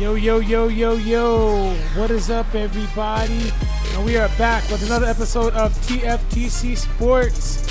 Yo, yo, yo, yo, yo. What is up, everybody? And we are back with another episode of TFTC Sports,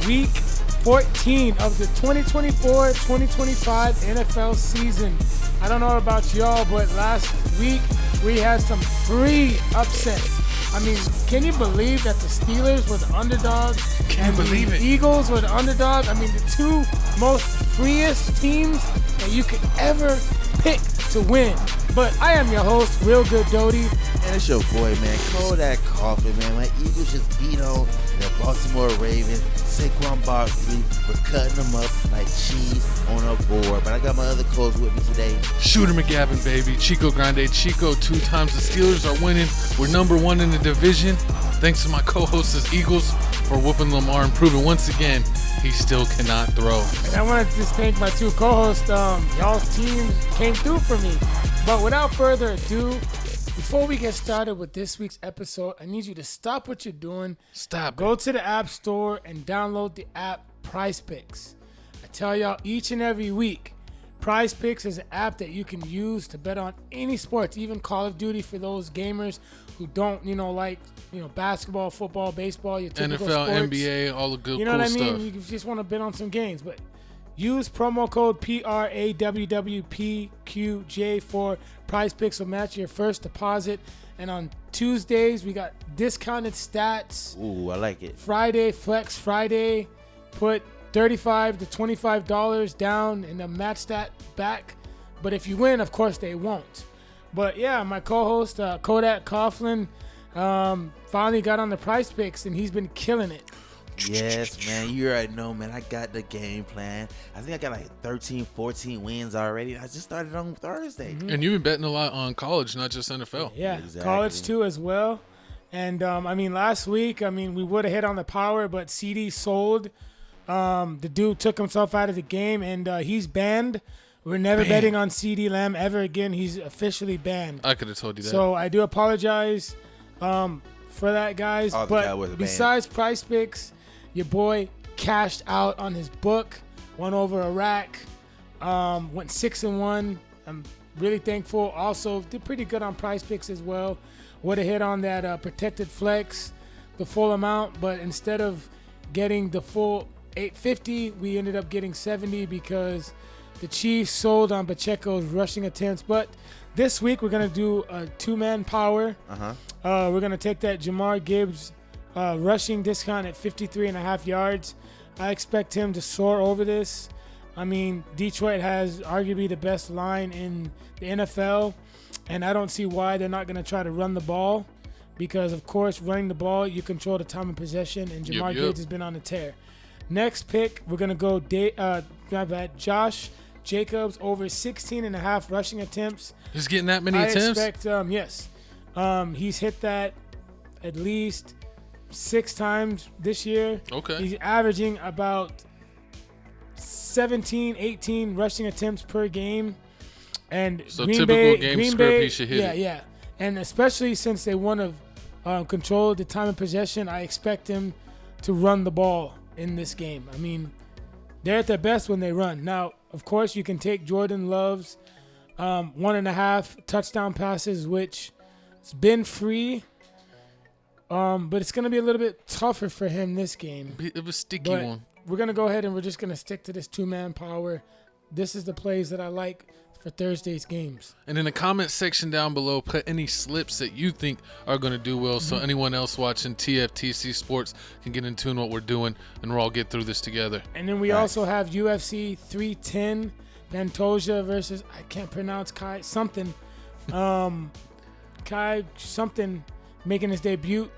Week 14 of the 2024-2025 NFL season. I don't know about y'all, but last week we had some free upsets. I mean, can you believe that the Steelers were the underdog? Can you believe it? Eagles were the underdog. I mean, the two most freest teams that you could ever pick to win. But I am your host, Real Good Doty. And it's your boy, man, Kodak Coffin, man. My Eagles just beat on the Baltimore Ravens. Saquon Barkley was cutting them up like cheese on a board. But I got my other coach with me today. Shooter McGavin, baby. Chico Grande. Chico, 2 times the Steelers are winning. We're number 1 in the division. Thanks to my co-hosts, Eagles, for whooping Lamar and proving once again he still cannot throw. And I want to just thank my two co-hosts. Y'all's teams came through for me. But without further ado, before we get started with this week's episode, I need you to stop what you're doing. Go to the App Store and download the app Prize Picks. I tell y'all each and every week, Prize Picks is an app that you can use to bet on any sports, even Call of Duty for those gamers who don't, like, basketball, football, baseball, your typical NFL, sports. NBA, all the good You know cool what I mean? stuff. You just want to bet on some games, but use promo code PRAWWPQJ for Prize Picks will match your first deposit. And on Tuesdays, we got discounted stats. Ooh, I like it. Friday, Flex Friday, put $35 to $25 down and then match that back. But if you win, of course, they won't. But yeah, my co-host, Kodak Coughlin, finally got on the Prize Picks, and he's been killing it. Yes, man. You already know, man. I got the game plan. I think I got like 13, 14 wins already. I just started on Thursday. Mm-hmm. And you've been betting a lot on college, not just NFL. Yeah, Exactly. college too as well. And, last week, we would have hit on the power, but CD sold. The dude took himself out of the game, and he's banned. We're never betting on CD Lamb ever again. He's officially banned. I could have told you that. So I do apologize for that, guys. Oh, the guy was But banned. besides Prize Picks, your boy cashed out on his book, won over Iraq, went 6-1. I'm really thankful. Also, did pretty good on Prize Picks as well. Would have hit on that protected flex, the full amount, but instead of getting the full 850, we ended up getting 70 because the Chiefs sold on Pacheco's rushing attempts. But this week, we're going to do a 2-man power. We're going to take that Jamar Gibbs rushing discount at 53.5 yards. I expect him to soar over this. Detroit has arguably the best line in the NFL, and I don't see why they're not going to try to run the ball because, of course, running the ball, you control the time of possession, and Jamar Gibbs has been on a tear. Next pick, we're going to go Josh Jacobs over 16.5 rushing attempts. He's getting that many attempts? I expect, yes. He's hit that at least 6 times this year. Okay. He's averaging about 17, 18 rushing attempts per game. And So Green typical Bay, game Green script, Bay, he should hit it. Yeah. And especially since they want to control the time of possession, I expect him to run the ball in this game. They're at their best when they run. Now, of course, you can take Jordan Love's 1.5 touchdown passes, which has been free. But it's going to be a little bit tougher for him this game. Bit of a sticky But one. we're going to go ahead and we're just going to stick to this 2-man power. This is the plays that I like for Thursday's games. And in the comment section down below, put any slips that you think are going to do well so anyone else watching TFTC Sports can get in tune what we're doing, and we'll all get through this together. And then we also have UFC 310, Pantoja versus, I can't pronounce Kai something. Kai something making his debut.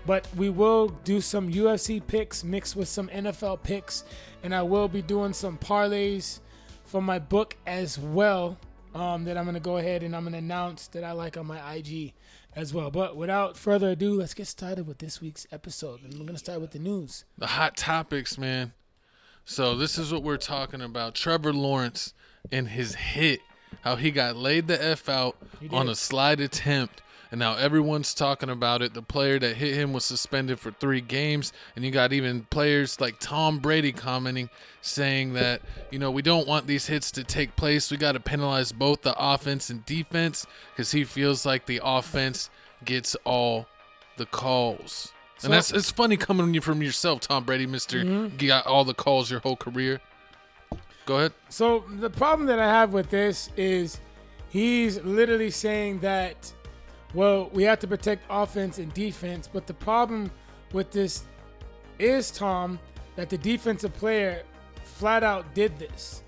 But we will do some UFC picks mixed with some NFL picks. And I will be doing some parlays for my book as well, that I'm going to go ahead and I'm going to announce that I like on my IG as well. But without further ado, let's get started with this week's episode. And we're going to start with the news. The hot topics, man. So this is what we're talking about. Trevor Lawrence and his hit, how he got laid the F out on a slide attempt and now everyone's talking about it. The player that hit him was suspended for 3 games, and you got even players like Tom Brady commenting, saying that, we don't want these hits to take place. We got to penalize both the offense and defense because he feels like the offense gets all the calls. And it's funny coming from yourself, Tom Brady, Mister. You got all the calls your whole career. Go ahead. So the problem that I have with this is he's literally saying that, well, we have to protect offense and defense. But the problem with this is, Tom, that the defensive player flat out did this.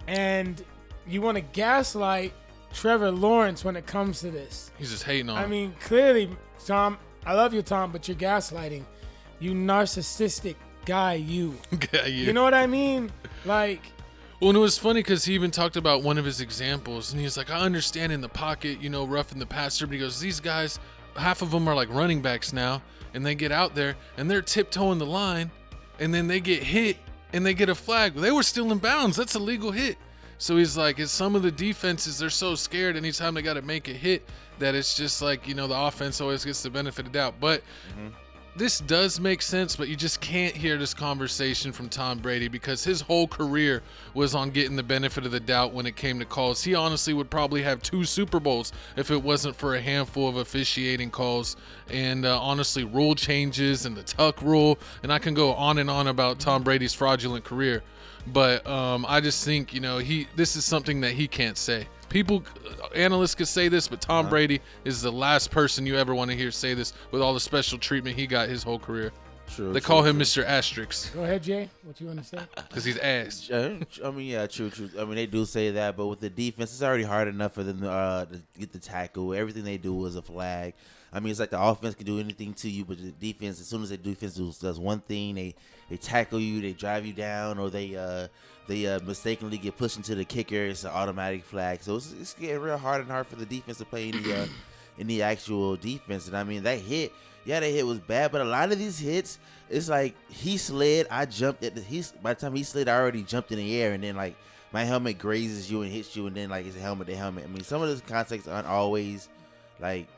And you want to gaslight Trevor Lawrence when it comes to this. He's just hating on him. I mean, clearly, Tom, I love you, Tom, but you're gaslighting. You narcissistic guy, you. You know what I mean? Like... Well, and it was funny because he even talked about one of his examples, and he was like, I understand in the pocket, roughing the passer, but he goes, these guys, half of them are like running backs now, and they get out there, and they're tiptoeing the line, and then they get hit, and they get a flag. They were still in bounds. That's a legal hit. So he's like, it's some of the defenses, they're so scared anytime they got to make a hit that it's just like, the offense always gets the benefit of doubt. But this does make sense, but you just can't hear this conversation from Tom Brady because his whole career was on getting the benefit of the doubt when it came to calls. He honestly would probably have 2 Super Bowls if it wasn't for a handful of officiating calls and honestly rule changes and the tuck rule. And I can go on and on about Tom Brady's fraudulent career. But I just think, this is something that he can't say. Analysts could say this, but Tom Brady is the last person you ever want to hear say this with all the special treatment he got his whole career. They call him Mr. Asterisk. Go ahead, Jay. What you want to say? Because he's ass. I mean, yeah, true. I mean, they do say that, but with the defense, it's already hard enough for them to get the tackle. Everything they do is a flag. I mean, it's like the offense can do anything to you, but the defense, as soon as the defense does one thing, they tackle you, they drive you down, or they mistakenly get pushed into the kicker. It's an automatic flag. So it's getting real hard and hard for the defense to play in the actual defense. And I mean, that hit was bad, but a lot of these hits, it's like he slid, I jumped by the time he slid, I already jumped in the air, and then like my helmet grazes you and hits you, and then like it's a helmet to helmet. I mean, some of those contacts aren't always like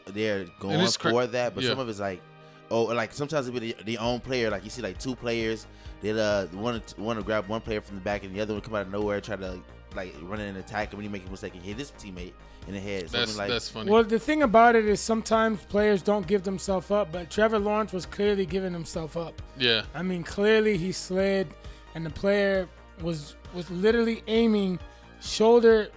they're going for that, but some of it's like, like sometimes it'll be the own player. Like you see like 2 players, they'll want to grab one player from the back and the other one come out of nowhere, try to like run in and attack him, and he make a mistake and hit his teammate in the head. That's funny. Well, the thing about it is sometimes players don't give themselves up, but Trevor Lawrence was clearly giving himself up. Yeah. I mean, clearly he slid, and the player was literally aiming shoulders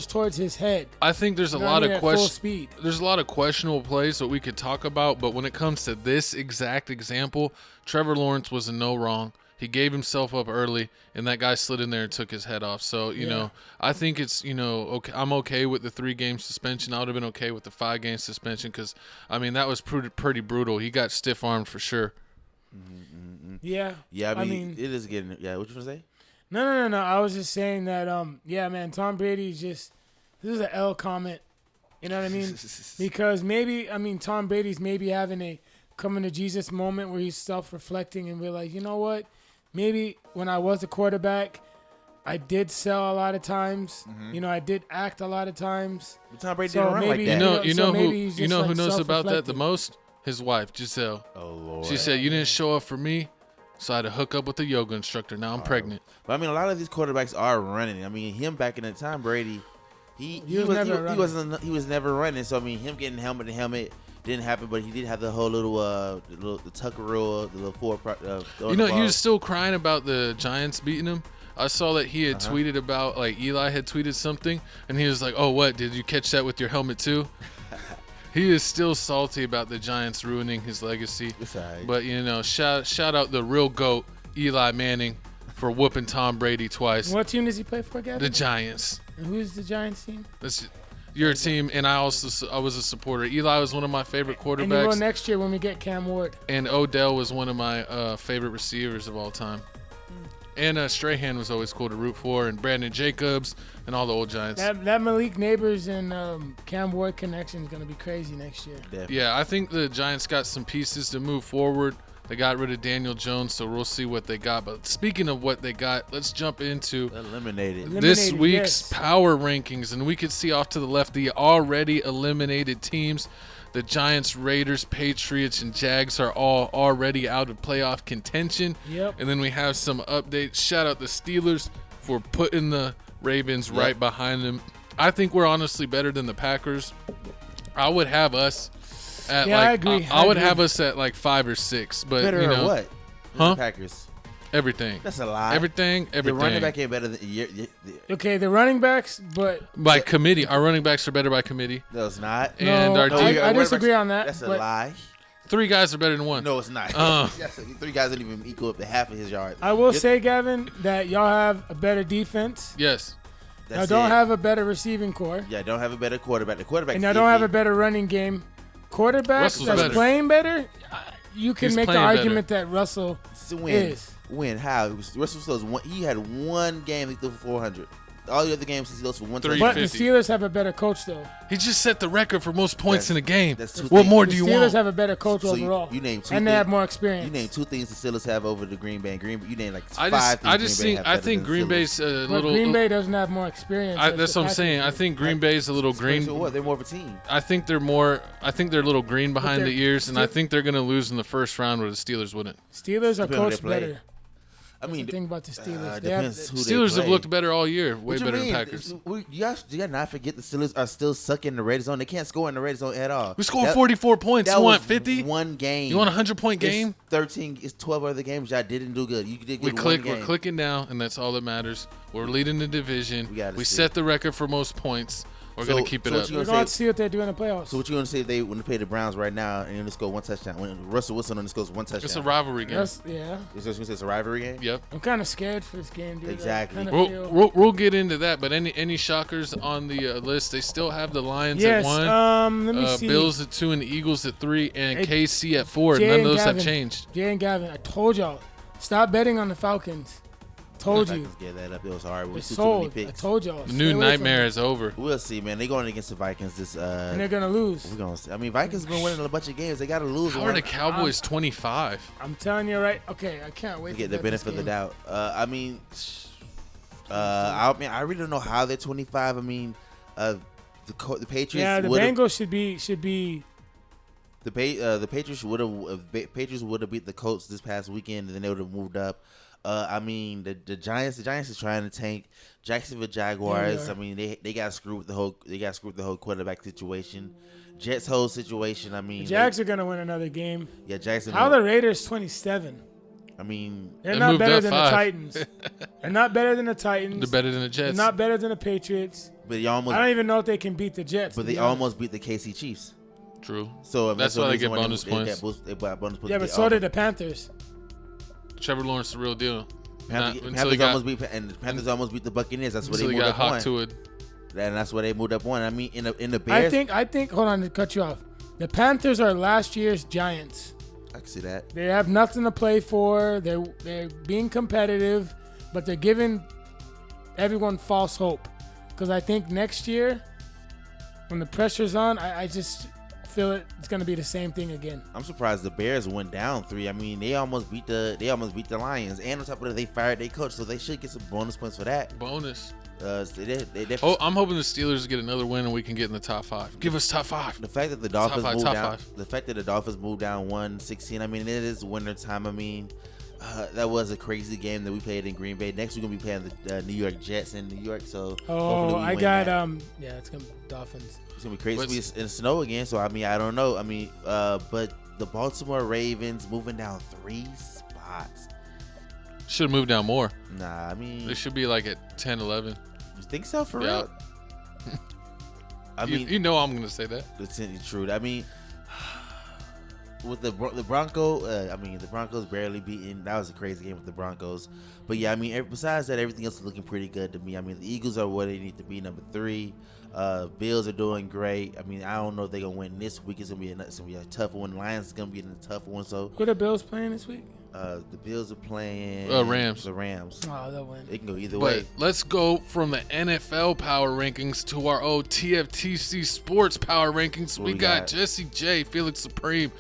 towards his head. I think there's a lot of full speed. There's a lot of questionable plays that we could talk about, but when it comes to this exact example, Trevor Lawrence was in no wrong. He gave himself up early, and that guy slid in there and took his head off. So, you know, I think it's, okay. I'm okay with the 3-game suspension. I would have been okay with the 5-game suspension because, I mean, that was pretty brutal. He got stiff-armed for sure. Mm-hmm. Yeah. Yeah, I mean, it is getting – yeah, what you want to say? No. I was just saying that, man, Tom Brady's just – this is an L comment. You know what I mean? Because Tom Brady's maybe having a coming to Jesus moment where he's self-reflecting and realize, you know what? Maybe when I was a quarterback, I did sell a lot of times. Mm-hmm. I did act a lot of times. But Tom Brady didn't run like that. You know who knows about that the most? His wife, Giselle. Oh, Lord. She said, you didn't show up for me, so I had to hook up with the yoga instructor. Now I'm pregnant. But, I mean, a lot of these quarterbacks are running. I mean, him back in the time, Brady, he was never running. So, I mean, him getting helmet to helmet didn't happen, but he did have the whole the tucker rule, the little he was still crying about the Giants beating him. I saw that he had tweeted about, like, Eli had tweeted something, and he was like, oh, what, did you catch that with your helmet too? He is still salty about the Giants ruining his legacy. Right. But, shout out the real GOAT, Eli Manning, for whooping Tom Brady twice. What team does he play for, Gavin? The Giants. And who's the Giants team? That's your team, and I was a supporter. Eli was one of my favorite quarterbacks. And you will next year when we get Cam Ward. And Odell was one of my favorite receivers of all time. And Strahan was always cool to root for, and Brandon Jacobs, and all the old Giants. That Malik Neighbors and Cam Ward connection is going to be crazy next year. Definitely. Yeah, I think the Giants got some pieces to move forward. They got rid of Daniel Jones, so we'll see what they got. But speaking of what they got, let's jump into this week's power rankings. And we could see off to the left the already eliminated teams. The Giants, Raiders, Patriots, and Jags are all already out of playoff contention. Yep. And then we have some updates. Shout out the Steelers for putting the Ravens right behind them. I think we're honestly better than the Packers. I would have us at I agree. I would have us at like 5 or 6. But better you know, what? Huh? Packers. Everything. That's a lie. Everything. The running back ain't better than Okay, the running backs, but by committee. Our running backs are better by committee. No, it's not. And our I disagree on that. That's a lie. 3 guys are better than 1. No, it's not. 3 guys don't even equal up to half of his yards. I will say, Gavin, that y'all have a better defense. Yes. Y'all don't have a better receiving core. Yeah, don't have a better quarterback. The quarterback. And y'all don't have a better running game. Quarterback that's playing better, you can make the argument that Russell is. When? How? Russell he had one game he threw for 400. All the other games he threw for 130. But the Steelers have a better coach, though. He just set the record for most points in a game. What things. More do you want? The Steelers have a better coach overall. You name 2 and they have more experience. You name 2 things the Steelers have over the Green Bay. You name like 5 things. I think Green Bay's a little. Green Bay doesn't have more experience. That's what I'm saying. I think Green Bay's a little green. So what? They're more of a team. I think they're a little green behind the ears, and I think they're going to lose in the first round where the Steelers wouldn't. Steelers are coached better. I mean, the thing about the Steelers, Steelers have looked better all year, way better than Packers. You gotta not forget the Steelers are still sucking in the red zone. They can't score in the red zone at all. We scored 44 points. You want 50? One game. You want a 100-point game? 13. It's 12 other games. Y'all didn't do good. You did good. We're clicking now, and that's all that matters. We're leading the division. We set the record for most points. We're going to keep it up. We're going to see what they do in the playoffs. So what you going to say if they when they play the Browns right now and they score 1 touchdown? When Russell Wilson only scores 1 touchdown. It's a rivalry game. Yeah. It's a rivalry game? Yep. I'm kind of scared for this game, dude. Exactly. We'll get into that, but any shockers on the list? They still have the Lions at 1. Let me see. Bills at 2 and the Eagles at 3 and KC at 4. None of those have changed. Jay and Gavin, I told y'all, stop betting on the Falcons. Told you. Get that up. It was hard. It's sold. I told y'all. The new nightmare is over. We'll see, man. They're going against the Vikings this. And they're gonna lose. We're gonna see. I mean, Vikings been winning a bunch of games. They gotta lose. How are the Cowboys 25? I'm telling you, right? Okay, I can't wait to get the benefit of the doubt. I really don't know how they're 25. I mean, the Patriots. Yeah, the Bengals should be. The Patriots would have beat the Colts this past weekend, and then they would have moved up. I mean, the Giants are trying to tank. Jacksonville Jaguars. I mean, they got screwed with the whole quarterback situation. Jets whole situation. I mean, the Jags are gonna win another game. Yeah, Jacksonville. How the Raiders 27? I mean, they're not better than the Titans. They're not better than the Titans. They're better than the Jets. They're not better than the Patriots. But I don't even know if they can beat the Jets. But they almost beat the KC Chiefs. True. So that's why they get bonus points. They got bonus points. Yeah, but so did the Panthers. Trevor Lawrence the real deal. Panthers almost beat the Buccaneers. That's what they moved up on. And that's where they moved up on. I mean, in the Bears. I think. Hold on to cut you off. The Panthers are last year's Giants. I can see that. They have nothing to play for. They're being competitive, but they're giving everyone false hope. Because I think next year, when the pressure's on, I just feel it's going to be the same thing again. I'm surprised the Bears went down 3. I mean, they almost beat the Lions, and on top of that, they fired their coach, so they should get some bonus points for that. Bonus. I'm hoping the Steelers get another win and we can get in the top 5. Give us top 5. The fact that the Dolphins moved down 1-16. I mean, it is winter time. I mean, that was a crazy game that we played in Green Bay. Next, we're gonna be playing the New York Jets in New York. So it's gonna be Dolphins. It's gonna be crazy. It's gonna be in snow again. So I mean, I don't know. I mean, but the Baltimore Ravens moving down 3 spots. Should have moved down more. Nah, I mean, they should be like at 10, 11. You think so, for real? I mean, you know I'm gonna say that. It's true. I mean, with the Broncos, the Broncos barely beaten. That was a crazy game with the Broncos. But yeah, I mean, besides that, everything else is looking pretty good to me. I mean, the Eagles are where they need to be, number 3. Bills are doing great. I mean, I don't know if they're gonna win this week. It's gonna be a tough one. Lions is gonna be a tough one. So who are the Bills playing this week? The Bills are playing Rams. The Rams. Oh, they'll win. It can go either way. Let's go from the NFL power rankings to our TFTC sports power rankings. We got Jesse J, Felix Supreme,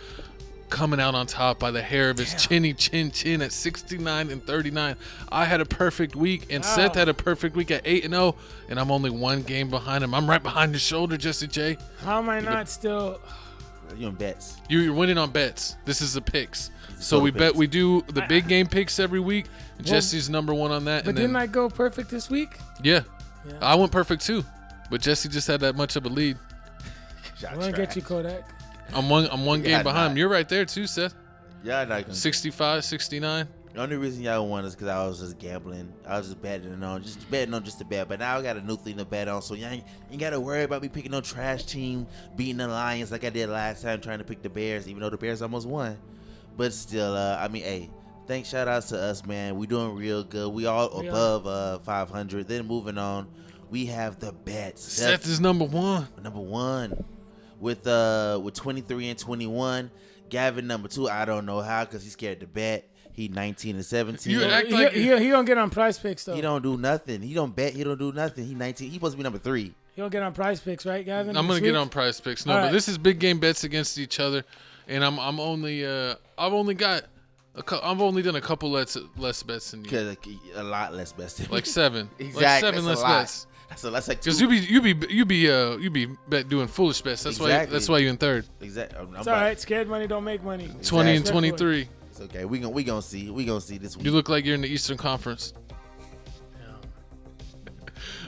coming out on top by the hair of his chinny chin at 69-39. I had a perfect week, and Seth had a perfect week at 8-0, and I'm only one game behind him. I'm right behind his shoulder, Jesse J. How am I not still? You on bets? You're winning on bets. This is the picks. So we bet we do the big game picks every week. Jesse's number one on that. But didn't I go perfect this week? Yeah, I went perfect too, but Jesse just had that much of a lead. I'm gonna get you, Kodak. I'm one game behind him. You're right there too, Seth. Yeah, not 65, 69. The only reason y'all won is because I was just gambling. I was just betting on just to bet. But now I got a new thing to bet on, so y'all ain't got to worry about me picking no trash team, beating the Lions like I did last time, trying to pick the Bears, even though the Bears almost won. But still, hey, thanks, shout outs to us, man. We doing real good. We all above 500. Then moving on, we have the bets. Seth is number one. Number one. With 23-21, Gavin number 2. I don't know how because he's scared to bet. He 19-17. You act like he don't get on Prize Picks though. He don't do nothing. He don't bet. He don't do nothing. He 19. He supposed to be number 3. He don't get on Prize Picks, right, Gavin? I'm gonna get on Prize Picks. No, but this is big game bets against each other, and I've only done a couple less bets than you. A lot less bets than like 7. Exactly. Like 7 less bets. So that's like because you be doing foolish bets. That's why you in third. Exactly. It's all right. Scared money don't make money. 20 and 23. It's okay. We gonna see. We gonna see this week. You look like you're in the Eastern Conference.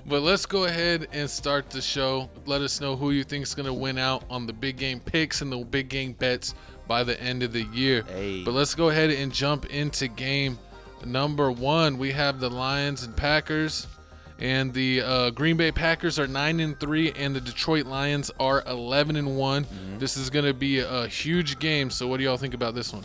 But let's go ahead and start the show. Let us know who you think is going to win out on the big game picks and the big game bets by the end of the year. Hey. But let's go ahead and jump into game number 1. We have the Lions and Packers. And the Green Bay Packers are 9-3, and the Detroit Lions are 11-1. Mm-hmm. This is going to be a huge game. So what do y'all think about this one?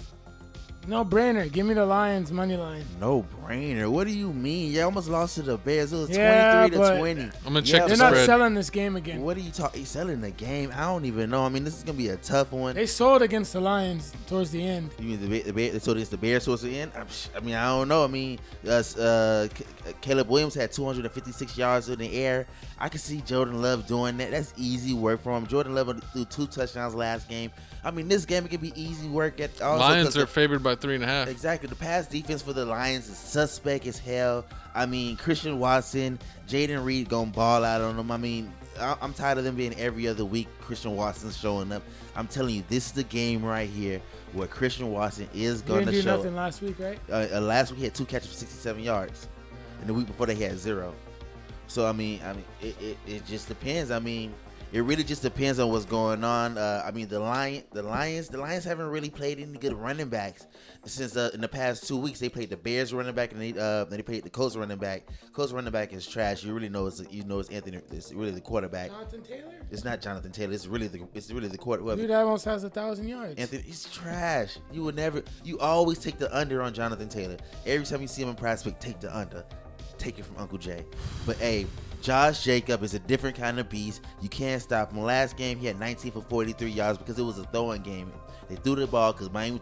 No brainer. Give me the Lions money line. No brainer. What do you mean? You almost lost to the Bears. It was 23-20. I'm gonna check the They're spread. not selling this game again. What are you talking? Selling the game? I don't even know. I mean, this is gonna be a tough one. They sold against the Lions towards the end. You mean they sold against the Bears towards the end? I mean, I don't know. I mean, Caleb Williams had 256 yards in the air. I can see Jordan Love doing that. That's easy work for him. Jordan Love threw 2 touchdowns last game. I mean, this game can be easy work. Lions are favored by 3.5. Exactly. The pass defense for the Lions is suspect as hell. I mean, Christian Watson, Jaden Reed gonna ball out on them. I mean, I'm tired of them being every other week Christian Watson's showing up. I'm telling you, this is the game right here where Christian Watson is going to show. He didn't do nothing last week, right? Last week he had 2 catches for 67 yards. And the week before that he had 0. So, I mean, it just depends. I mean, it really just depends on what's going on. I mean, the Lions haven't really played any good running backs since in the past 2 weeks. They played the Bears running back and they played the Colts running back. Colts running back is trash. You really know it's Anthony. It's really the quarterback. Jonathan Taylor? It's not Jonathan Taylor. It's really the quarterback. Dude, that almost has 1,000 yards. Anthony, he's trash. You always take the under on Jonathan Taylor. Every time you see him in prize pick, take the under. Take it from Uncle Jay. But hey, Josh Jacobs is a different kind of beast. You can't stop him. Last game, he had 19 for 43 yards because it was a throwing game. They threw the ball because Miami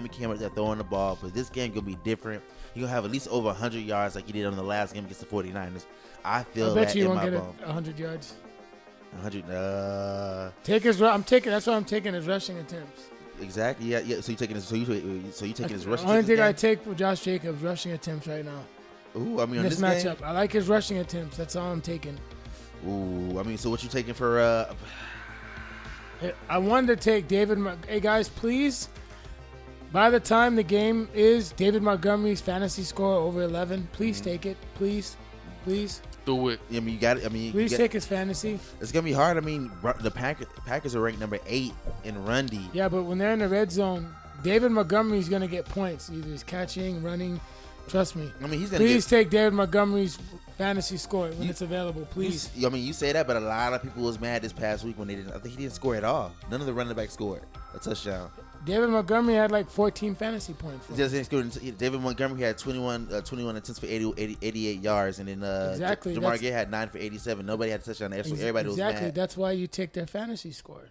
came out there throwing the ball. But this game going to be different. He's going to have at least over 100 yards like he did on the last game against the 49ers. I feel that in my bone. I bet you won't get 100 yards. 100. That's why I'm taking his rushing attempts. Exactly. Yeah. So you taking his rushing attempts? The only thing I take for Josh Jacobs rushing attempts right now. Ooh, I mean, on this matchup, game? I like his rushing attempts. That's all I'm taking. Ooh, I mean, so what you taking for? I wanted to take David. Hey guys, please. By the time the game is, David Montgomery's fantasy score over 11. Please take it. Please. Do it. I mean, you got it. I mean, please take his fantasy. It's gonna be hard. I mean, the Packers are ranked number 8 in run D. Yeah, but when they're in the red zone, David Montgomery's gonna get points. Either he's catching, running. Trust me. I mean, he's gonna please take David Montgomery's fantasy score when it's available, please. I mean, you say that, but a lot of people was mad this past week when they didn't. I think he didn't score at all. None of the running backs scored a touchdown. David Montgomery had like 14 fantasy points. David Montgomery had 21 attempts for 88 yards, and then exactly. Jamar Gay had 9 for 87. Nobody had a touchdown there, so everybody was mad. Exactly. That's why you take their fantasy score,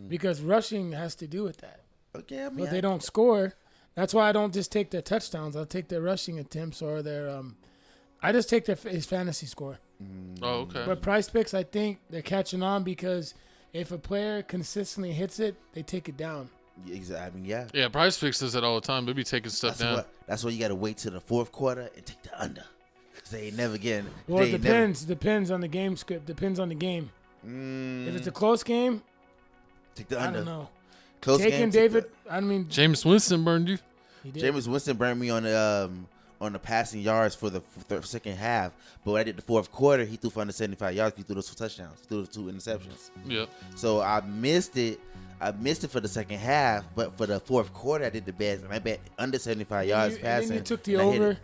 because rushing has to do with that. Okay, I mean, but they don't score. That's why I don't just take their touchdowns. I'll take their rushing attempts or their I just take his fantasy score. Oh, okay. But Prize Picks, I think they're catching on because if a player consistently hits it, they take it down. Exactly. I mean, yeah. Yeah, Prize Picks does that all the time. They be taking stuff down. That's why you got to wait till the fourth quarter and take the under. Because they ain't never getting. Well, it depends on the game script. Depends on the game. If it's a close game, take the under. I don't know. Close Taking game, David, I mean. Jameis Winston burned you. He did. Jameis Winston burned me on the passing yards for the second half. But when I did the fourth quarter, he threw for under 75 yards. He threw those 2 touchdowns. He threw the 2 interceptions. Yeah. So I missed it. I missed it for the second half, but for the fourth quarter, I did the best, and I bet under 75 yards passing. And then you took the over.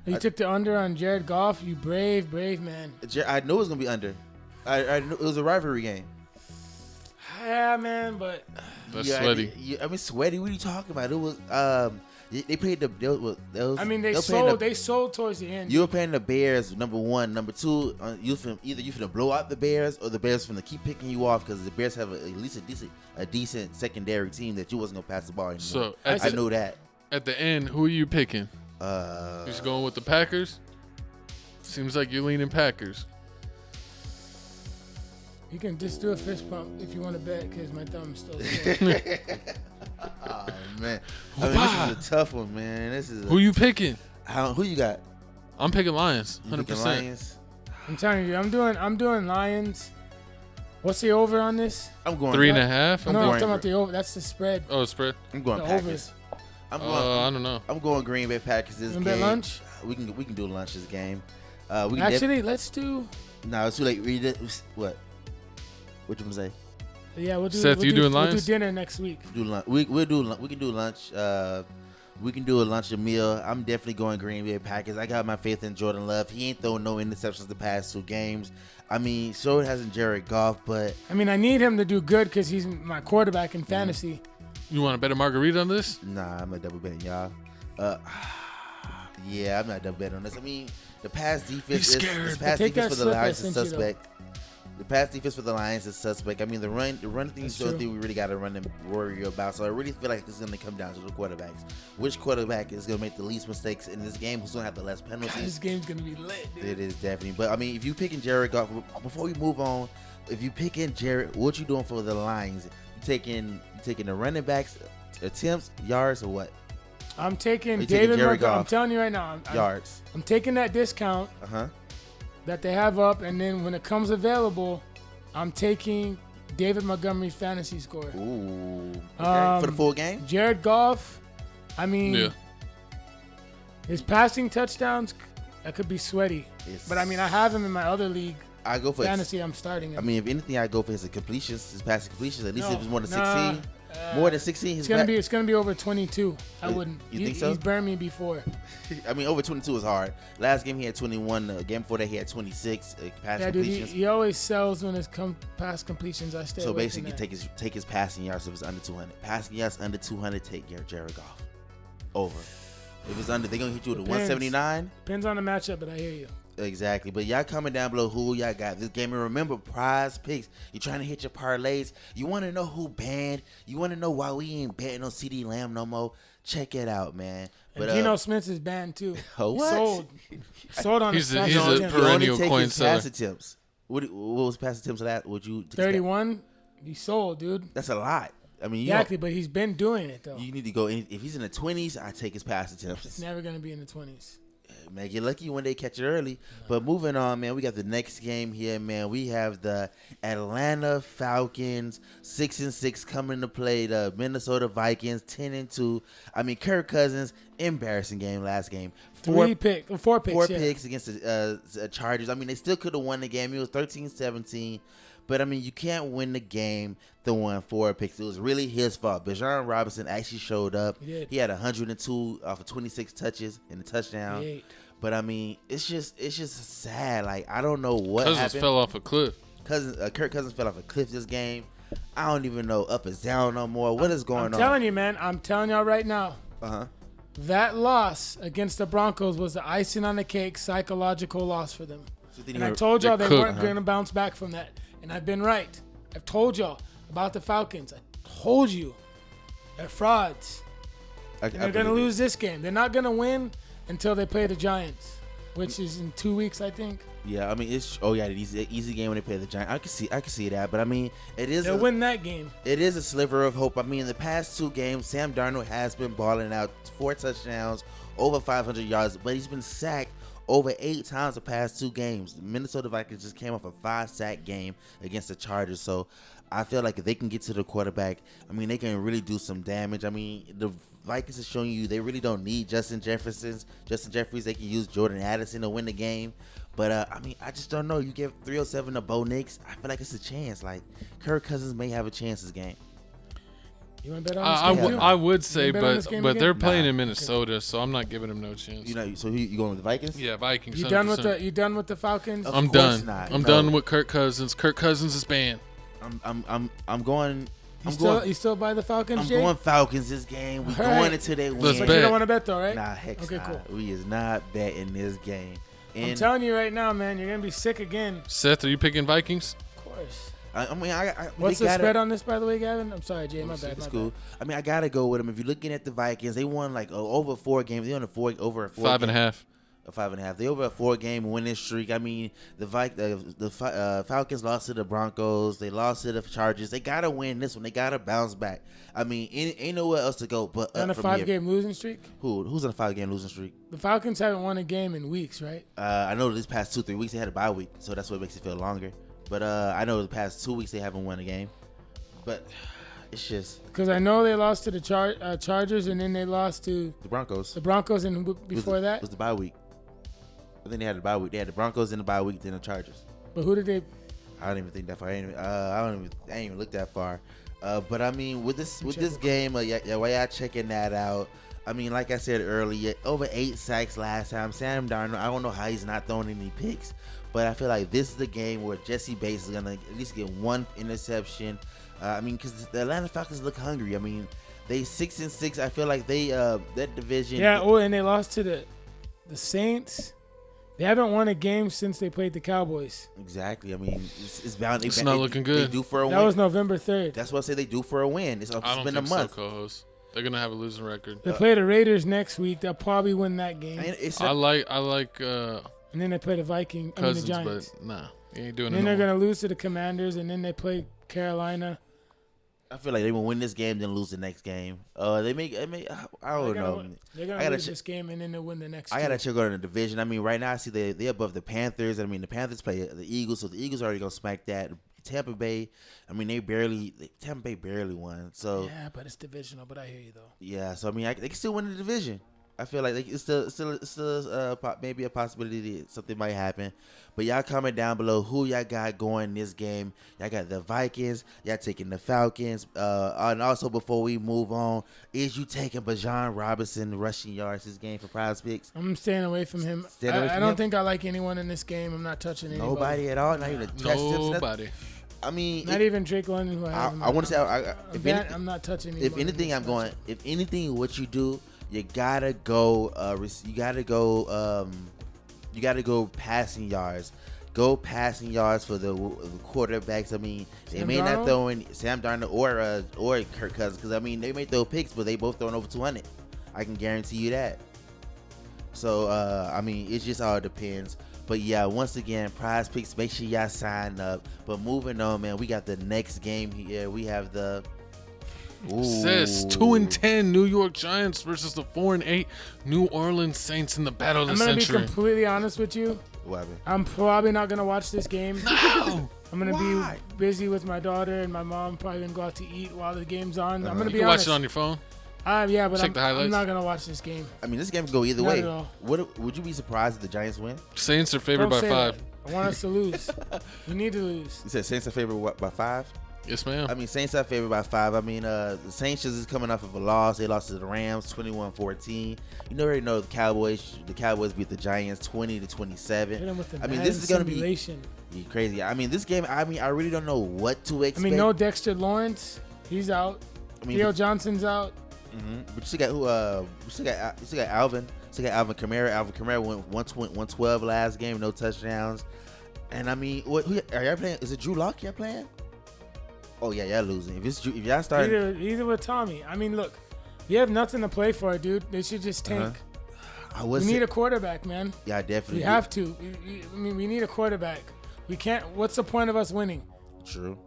You took the under on Jared Goff. You brave man. I knew it was gonna be under. I knew it was a rivalry game. Yeah, man, but that's sweaty. I mean, sweaty. What are you talking about? It was they played the. I mean, they sold towards the end. You were playing the Bears, number one, number two. Either you finna blow out the Bears, or the Bears finna keep picking you off because the Bears have at least a decent secondary team that you wasn't gonna pass the ball anymore. So I know that. At the end, who are you picking? You just going with the Packers? Seems like you're leaning Packers. You can just do a fist pump if you want to bet because my thumb's still there. Oh man, I mean, this is a tough one, man. Who you picking? Who you got? I'm picking Lions, 100%. Lions? I'm telling you, I'm doing Lions. What's the over on this? I'm going 3.5. I'm talking about the over. That's the spread. Oh, spread. I'm going the Packers. I don't know. I'm going Green Bay Packers this game. Bet lunch? We can do lunch this game. Let's do. No, it's too late. Read it. What? What you gonna say? Yeah, we'll do. Seth, you doing Lions? We'll do dinner next week. Do lunch. We can do lunch. We can do a lunch and meal. I'm definitely going Green Bay Packers. I got my faith in Jordan Love. He ain't throwing no interceptions the past 2 games. I mean, sure it hasn't Jared Goff, but I mean, I need him to do good because he's my quarterback in fantasy. You want to bet a margarita on this? Nah, I'm not double betting y'all. Yeah, I'm not double betting on this. I mean, the pass defense for the Lions is suspect. The pass defense for the Lions is suspect. I mean, the run thing is the only thing we really got to run and worry about. So I really feel like it's going to come down to the quarterbacks. Which quarterback is going to make the least mistakes in this game? Who's going to have the less penalties? God, this game's going to be lit, dude. It is definitely. But, I mean, if you picking Jared Goff, before we move on, if you picking Jared, what you doing for the Lions? You taking the running backs, attempts, yards, or what? I'm taking David Montgomery. I'm telling you right now. Yards. I'm taking that discount. That they have up, and then when it comes available, I'm taking David Montgomery's fantasy score. Ooh. Okay. For the full game? Jared Goff, I mean, his passing touchdowns, that could be sweaty. But, I mean, I have him in my other league. I go for fantasy. I'm starting him. I mean, if anything, I go for his completions, his passing completions. At least if it's more than 16. More than 16. It's gonna be over 22. I wouldn't. You think so? He's burned me before. I mean, over 22 is hard. Last game he had 21. The game before that he had 26 pass completions. Dude, he always sells when it's pass completions. I stay. So basically, take his passing yards if it's under 200. Passing yards under 200, take Jared Goff. Over. If it's under, they're gonna hit you with a 179. Depends on the matchup, but I hear you. Exactly. But y'all comment down below who y'all got this game. And remember, Prize Picks. You're trying to hit your parlays. You want to know who banned. You want to know why we ain't betting on CD Lamb no more. Check it out, man. But Geno Smith is banned too. What? Sold on he's a perennial coin seller. Pass attempts. What was pass attempts of that? Would you 31? He sold, dude. That's a lot. I mean, exactly, but he's been doing it though. You need to go in. If he's in the 20s, I take his pass attempts. It's never gonna be in the 20s. Man, you're lucky when they catch it early. But moving on, man, we got the next game here, man. We have the Atlanta Falcons 6-6 coming to play the Minnesota Vikings 10-2. I mean, Kirk Cousins, embarrassing game last game. Four picks against the Chargers. I mean, they still could have won the game. It was 13-17. But, I mean, you can't win the game throwing 4 picks. It was really his fault. Bijan Robinson actually showed up. He had 102 off of 26 touches and a touchdown. But, I mean, it's just sad. Like, I don't know what happened. Cousins fell off a cliff. Kirk Cousins fell off a cliff this game. I don't even know up is down no more. What is going on? I'm telling you, man. I'm telling y'all right now. That loss against the Broncos was the icing on the cake, psychological loss for them. And I told y'all they weren't going to bounce back from that. And I've been right. I've told y'all about the Falcons. I told you. They're frauds. They're going to lose this game. They're not going to win until they play the Giants. which is in 2 weeks, I think. Yeah, I mean it's the easy game when they play the Giants. I can see that, but I mean They'll win that game. It is a sliver of hope. I mean, in the past 2 games, Sam Darnold has been balling out, 4 touchdowns, over 500 yards, but he's been sacked over 8 times the past 2 games. The Minnesota Vikings just came off a 5-sack game against the Chargers, so I feel like if they can get to the quarterback, I mean, they can really do some damage. I mean, the Vikings are showing you they really don't need Justin Jefferys. They can use Jordan Addison to win the game. But, I mean, I just don't know. You give 307 to Bo Nix, I feel like it's a chance. Like, Kirk Cousins may have a chance this game. You want to bet on this game? I would say, but they're playing in Nah. Minnesota, so I'm not giving them no chance. So you going with the Vikings? Yeah, Vikings. You 100%. done with the Falcons? Of I'm course done. not. I'm No. done with Kirk Cousins. Kirk Cousins is banned. I'm going. You still buy the Falcons, I'm Jay? going Falcons this game. We're All right. going until they win. Let's But bet. you don't want to bet though, right? Nah, heck Okay, nah. cool. We is not betting this game. I'm telling you right now, man, you're gonna be sick again. Seth, are you picking Vikings? Of course. I mean, What's the spread on this, by the way, Gavin? I'm sorry, Jay. My bad. It's cool. I mean, I gotta go with them. If you're looking at the Vikings, they won like over 4 games. They on over a 4. 5.5. A 5.5. They over a 4-game winning streak. I mean, the Falcons lost to the Broncos. They lost to the Chargers. They gotta win this one. They gotta bounce back. I mean, ain't nowhere else to go but On a up from here. 5-game losing streak? Who's on a 5-game losing streak? The Falcons haven't won a game in weeks, right? I know this past 2-3 weeks they had a bye week, so that's what makes it feel longer. But I know the past 2 weeks they haven't won a game. But it's just Because I know they lost to the Chargers, and then they lost to the Broncos. the Broncos, and before that. was the bye week. I think they had the bye week. They had the Broncos in the bye week, then the Chargers. But who did they? I don't even think that far. I ain't even look that far. But I mean, with this game, while y'all checking that out, I mean, like I said earlier, over 8 sacks last time. Sam Darnold, I don't know how he's not throwing any picks, but I feel like this is the game where Jesse Bates is gonna at least get 1 interception. I mean, because the Atlanta Falcons look hungry. I mean, they 6-6. I feel like they that division. Yeah. Oh, and they lost to the Saints. They haven't won a game since they played the Cowboys. Exactly. I mean, it's bound. It's not looking good. They do for a That win. was November 3rd. That's what I say. They do for a win. It's I don't been a think month. so, co-host. They're gonna have a losing record. They play the Raiders next week. They'll probably win that game. And it's I like And then they play the Cousins, the Giants. but nah, he ain't doing And it. then No they're more. gonna lose to the Commanders, and then they play Carolina. I feel like they will win this game, then lose the next game. They may. I don't know. They're I gonna gotta lose this game, and then they'll win the next. I gotta two. check out in the division. I mean, right now I see they're above the Panthers. I mean, the Panthers play the Eagles, so the Eagles are already gonna smack that. Tampa Bay. I mean, Tampa Bay barely won. So Yeah, but it's divisional. But I hear you though. yeah. So I mean, they can still win the division. I feel like it's still maybe a possibility that something might happen. But y'all comment down below who y'all got going this game. Y'all got the Vikings. Y'all taking the Falcons. And also before we move on, is you taking Bijan Robinson rushing yards this game for Prize Picks? I'm staying away from him. Staying away I from don't him? think I like anyone in this game. I'm not touching anybody. Nobody at all. Not even Josh Simpson. Nobody. I mean, Not even Drake London, who I have. I want to say, if anything, I'm not touching. if anything, I'm going. If anything, what you do, you gotta go. You gotta go passing yards. Go passing yards for the quarterbacks. I mean, they Sam may not Darnold? throw in Sam Darnold or Kirk Cousins, because I mean they may throw picks, but they both throwing over 200. I can guarantee you that. So I mean, it just all depends. But yeah, once again, Prize Picks, make sure y'all sign up. But moving on, man, we got the next game here. We have the Says 2-10 New York Giants versus the 4-8 New Orleans Saints in the battle of the I'm gonna century. be completely honest with you. What happened? I'm probably not gonna watch this game. No! I'm gonna Why? be busy with my daughter and my mom. Probably gonna go out to eat while the game's on. I'm gonna You be can watch honest. it on your phone. Yeah, but Check the I'm highlights. not gonna watch this game. I mean, this game can go either Not way. at all. Would you be surprised if the Giants win? Saints are favored Don't by say 5. that. I want us to lose. We need to lose. You said Saints are favored by 5? Yes, ma'am. I mean, Saints are favored by 5. I mean, the Saints just is coming off of a loss. They lost to the Rams 21-14. You already know the Cowboys beat the Giants 20-27. Hit 'em with the I mean, Madden this is gonna be simulation. crazy. I mean, this game. I mean, I really don't know what to I expect. mean, no Dexter Lawrence. He's out. I mean, Theo Johnson's out. but you still got who? You still got Alvin. Still got Alvin Kamara. Alvin Kamara went 112 last game, no touchdowns. And I mean, who are y'all playing? Is it Drew Lock y'all playing? Oh yeah, y'all losing. If y'all starting, Either with Tommy. I mean, look, you have nothing to play for, dude. They should just tank. We need a quarterback, man. Yeah, definitely. We have to. We need a quarterback. We can't. What's the point of us winning? True.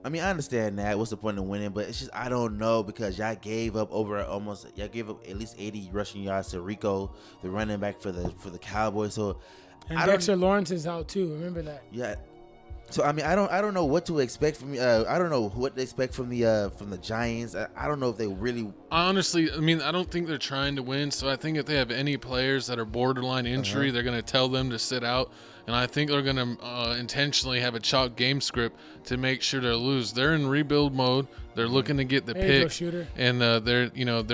I mean, I understand that. What's the point of winning? But it's just I don't know because y'all gave up at least 80 rushing yards to Rico, the running back for the Cowboys. So and Trevor Lawrence is out too. Remember that. Yeah. So I mean, I don't know what to expect from I don't know what to expect from the Giants. I don't know if they really. Honestly, I mean, I don't think they're trying to win. So I think if they have any players that are borderline injury, they're going to tell them to sit out. And I think they're going to intentionally have a chalk game script to make sure they lose. They're in rebuild mode. They're looking to get the pick, and they're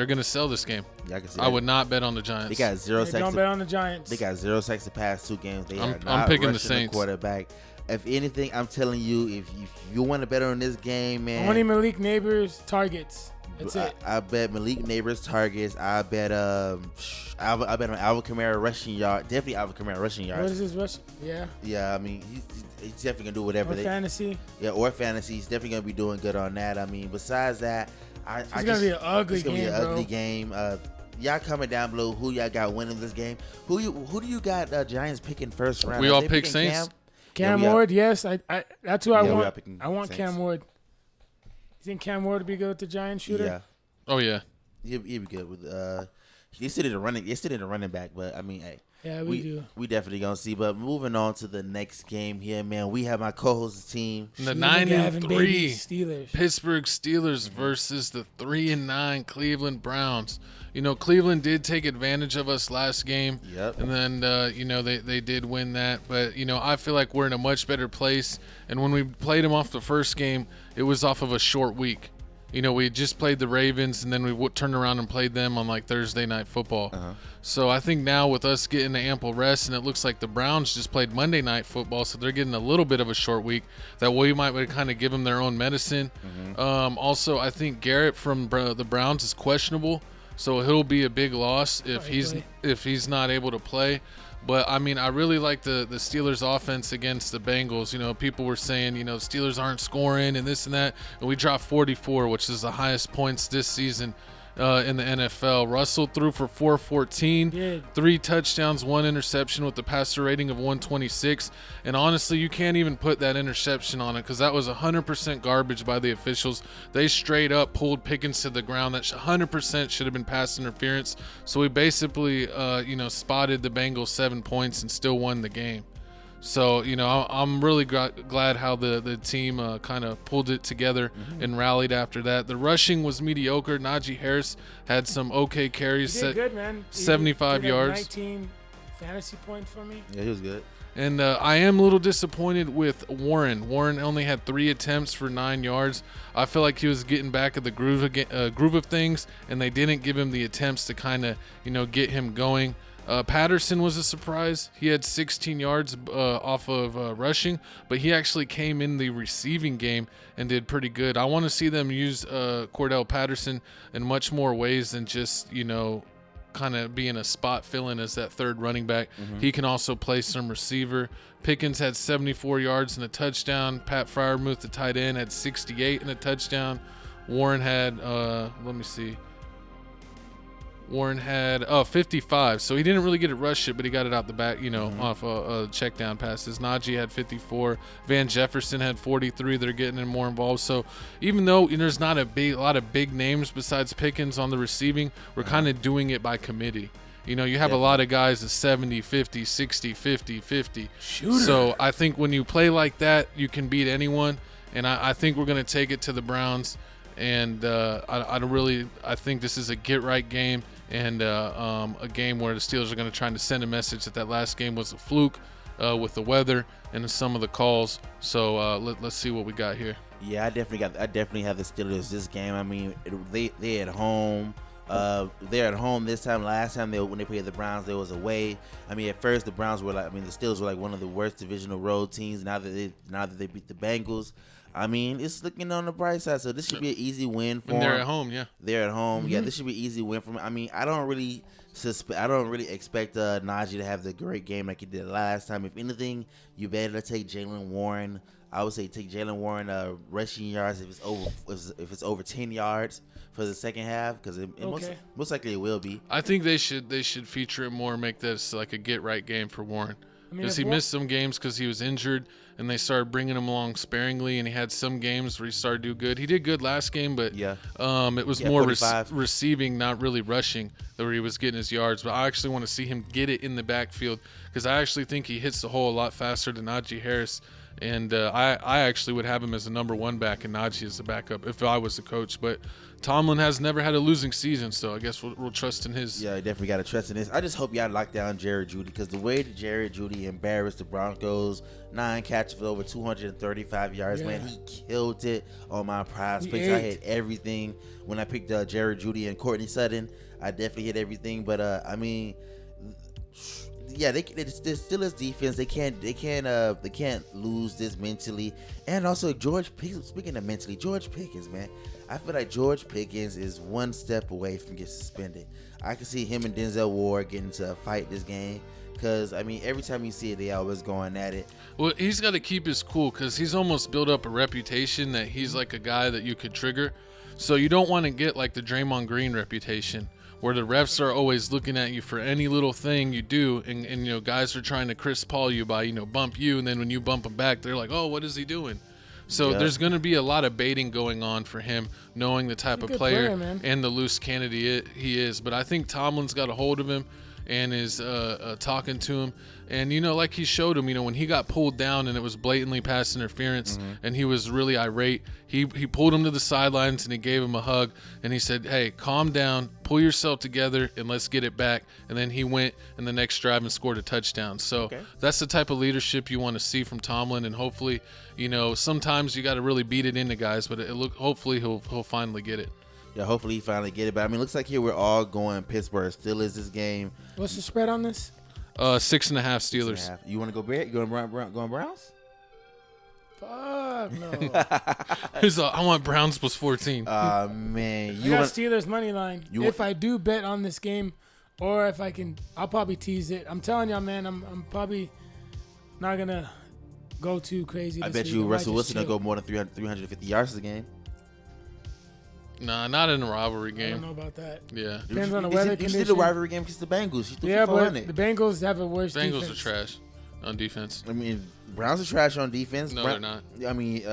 going to sell this game. Yeah, I can see I that. would not bet on the Giants. They got 0 sacks. Don't bet on the Giants. They got 0 sacks the past 2 games. I'm picking the Saints. Quarterback. If anything, I'm telling you, if you want to bet on this game, man. I want Malik Neighbors targets. That's it. I bet Malik Neighbors targets. I bet I bet on Alvin Kamara rushing yard. Definitely Alvin Kamara rushing yards. What is his rush? Yeah. Yeah, I mean he's definitely gonna do whatever. Or fantasy. Yeah, or fantasy. He's definitely gonna be doing good on that. I mean, besides that, it's gonna be an ugly game. It's gonna be an ugly game. Y'all comment down below who y'all got winning this game. Who do you got Giants picking first round? We all pick Saints. Cam Ward, yes. That's who I want. I want Saints. Cam Ward. You think Cam Ward would be good with the Giants shooter? Yeah. Oh yeah. He'd be good with They still need a running back, but I mean, hey. Yeah, we do. We definitely gonna see. But moving on to the next game here, man. We have my co-host's team. The 9-3 Steelers. Pittsburgh Steelers versus the 3-9 Cleveland Browns. You know, Cleveland did take advantage of us last game. Yep. And then, they did win that. But, I feel like we're in a much better place. And when we played them off the first game, it was off of a short week. We just played the Ravens, and then we turned around and played them on, Thursday Night Football. So I think now with us getting the ample rest, and it looks like the Browns just played Monday Night Football, so they're getting a little bit of a short week, that we might kind of give them their own medicine. Also, I think Garrett from the Browns is questionable, so he'll be a big loss if he's not able to play. But, I mean, I really like the Steelers' offense against the Bengals. People were saying, Steelers aren't scoring and this and that. And we dropped 44, which is the highest points this season in the NFL. Russell threw for 414, 3 touchdowns, 1 interception with the passer rating of 126. And honestly, you can't even put that interception on it because that was 100% garbage by the officials. They straight up pulled Pickens to the ground. That 100% should have been pass interference. So we basically, spotted the Bengals 7 points and still won the game. So, I'm really glad how the team kind of pulled it together and rallied after that. The rushing was mediocre. Najee Harris had some okay carries. He did good, man. 75 yards. 19 fantasy points for me. Yeah, he was good. And I am a little disappointed with Warren. Warren only had 3 attempts for 9 yards. I feel like he was getting back at the groove of things, and they didn't give him the attempts to kind of, get him going. Patterson was a surprise. He had 16 yards off of rushing, but he actually came in the receiving game and did pretty good. I want to see them use Cordell Patterson in much more ways than just, kind of being a spot fill-in as that third running back. He can also play some receiver. Pickens had 74 yards and a touchdown. Pat Freiermuth, the tight end, had 68 and a touchdown. Warren had, Warren had 55, so he didn't really get it rushed it, but he got it out the back, off check down passes. Najee had 54. Van Jefferson had 43. They're getting more involved. So even though there's not a lot of big names besides Pickens on the receiving, we're kind of doing it by committee. You have a lot of guys at 70, 50, 60, 50, 50. Shooter. So I think when you play like that, you can beat anyone, and I think we're going to take it to the Browns. And I think this is a get-right game and a game where the Steelers are going to try to send a message that last game was a fluke with the weather and some of the calls. So let's see what we got here. Yeah, I definitely have the Steelers this game. I mean, they at home. They're at home this time. Last time when they played the Browns, they was away. I mean, at first the Browns were the Steelers were one of the worst divisional road teams. Now that they beat the Bengals. I mean, it's looking on the bright side, so this should be an easy win for And they're them. at home, yeah. They're at home. Yeah, this should be an easy win for them. I mean, I don't really expect Najee to have the great game like he did last time. If anything, you better take Jaylen Warren. I would say take Jaylen Warren rushing yards if it's over 10 yards for the second half, because most likely it will be. I think they should feature it more and make this like a get right game for Warren. Because he missed some games because he was injured, and they started bringing him along sparingly, and he had some games where he started to do good. He did good last game, but it was more receiving, not really rushing, where he was getting his yards. But I actually want to see him get it in the backfield, because I actually think he hits the hole a lot faster than Najee Harris. And I actually would have him as a number 1 back and Najee as a backup if I was the coach. But Tomlin has never had a losing season, so I guess we'll trust in his. Yeah, definitely got to trust in this. I just hope y'all lock down Jerry Jeudy, because the way that Jerry Jeudy embarrassed the Broncos, 9 catches for over 235 yards, man, he killed it on my prize picks. I hit everything when I picked Jerry Jeudy and Courtney Sutton. I definitely hit everything, but I mean. Yeah, they're still his defense. They can't lose this mentally. And also speaking of mentally, George Pickens, man, I feel like George Pickens is one step away from getting suspended. I can see him and Denzel Ward getting into a fight this game, because I mean, every time you see it, they always going at it. Well, he's got to keep his cool, because he's almost built up a reputation that he's like a guy that you could trigger. So you don't want to get like the Draymond Green reputation, where the refs are always looking at you for any little thing you do, and you know, guys are trying to Chris Paul you by, you know, bump you, and then when you bump them back, they're like, oh, what is he doing? So there's going to be a lot of baiting going on for him, knowing the type of player and the loose candidate he is. But I think Tomlin's got a hold of him and is talking to him. And, you know, like he showed him, you know, when he got pulled down and it was blatantly pass interference and he was really irate, he pulled him to the sidelines and he gave him a hug and he said, hey, calm down, pull yourself together, and let's get it back. And then he went in the next drive and scored a touchdown. So that's the type of leadership you want to see from Tomlin. And hopefully, you know, sometimes you got to really beat it into guys, but hopefully he'll finally get it. Yeah, hopefully he finally get it. But I mean, it looks like here we're all going Pittsburgh. Still is this game. What's the spread on this? 6.5 Steelers. 6.5. You want to go Bears? You going Browns? Fuck no. I want Browns plus 14. Man, I got Steelers money line. If I do bet on this game, or if I can, I'll probably tease it. I'm telling y'all, man, I'm probably not gonna go too crazy. I bet you Russell Wilson will go more than 350 yards a game. Nah, not in a rivalry game. I don't know about that. Yeah. Depends on the weather condition. You did a rivalry game against the Bengals. Yeah, but the Bengals have a worse defense. Bengals are trash on defense. I mean, Browns are trash on defense. No, they're not. I mean,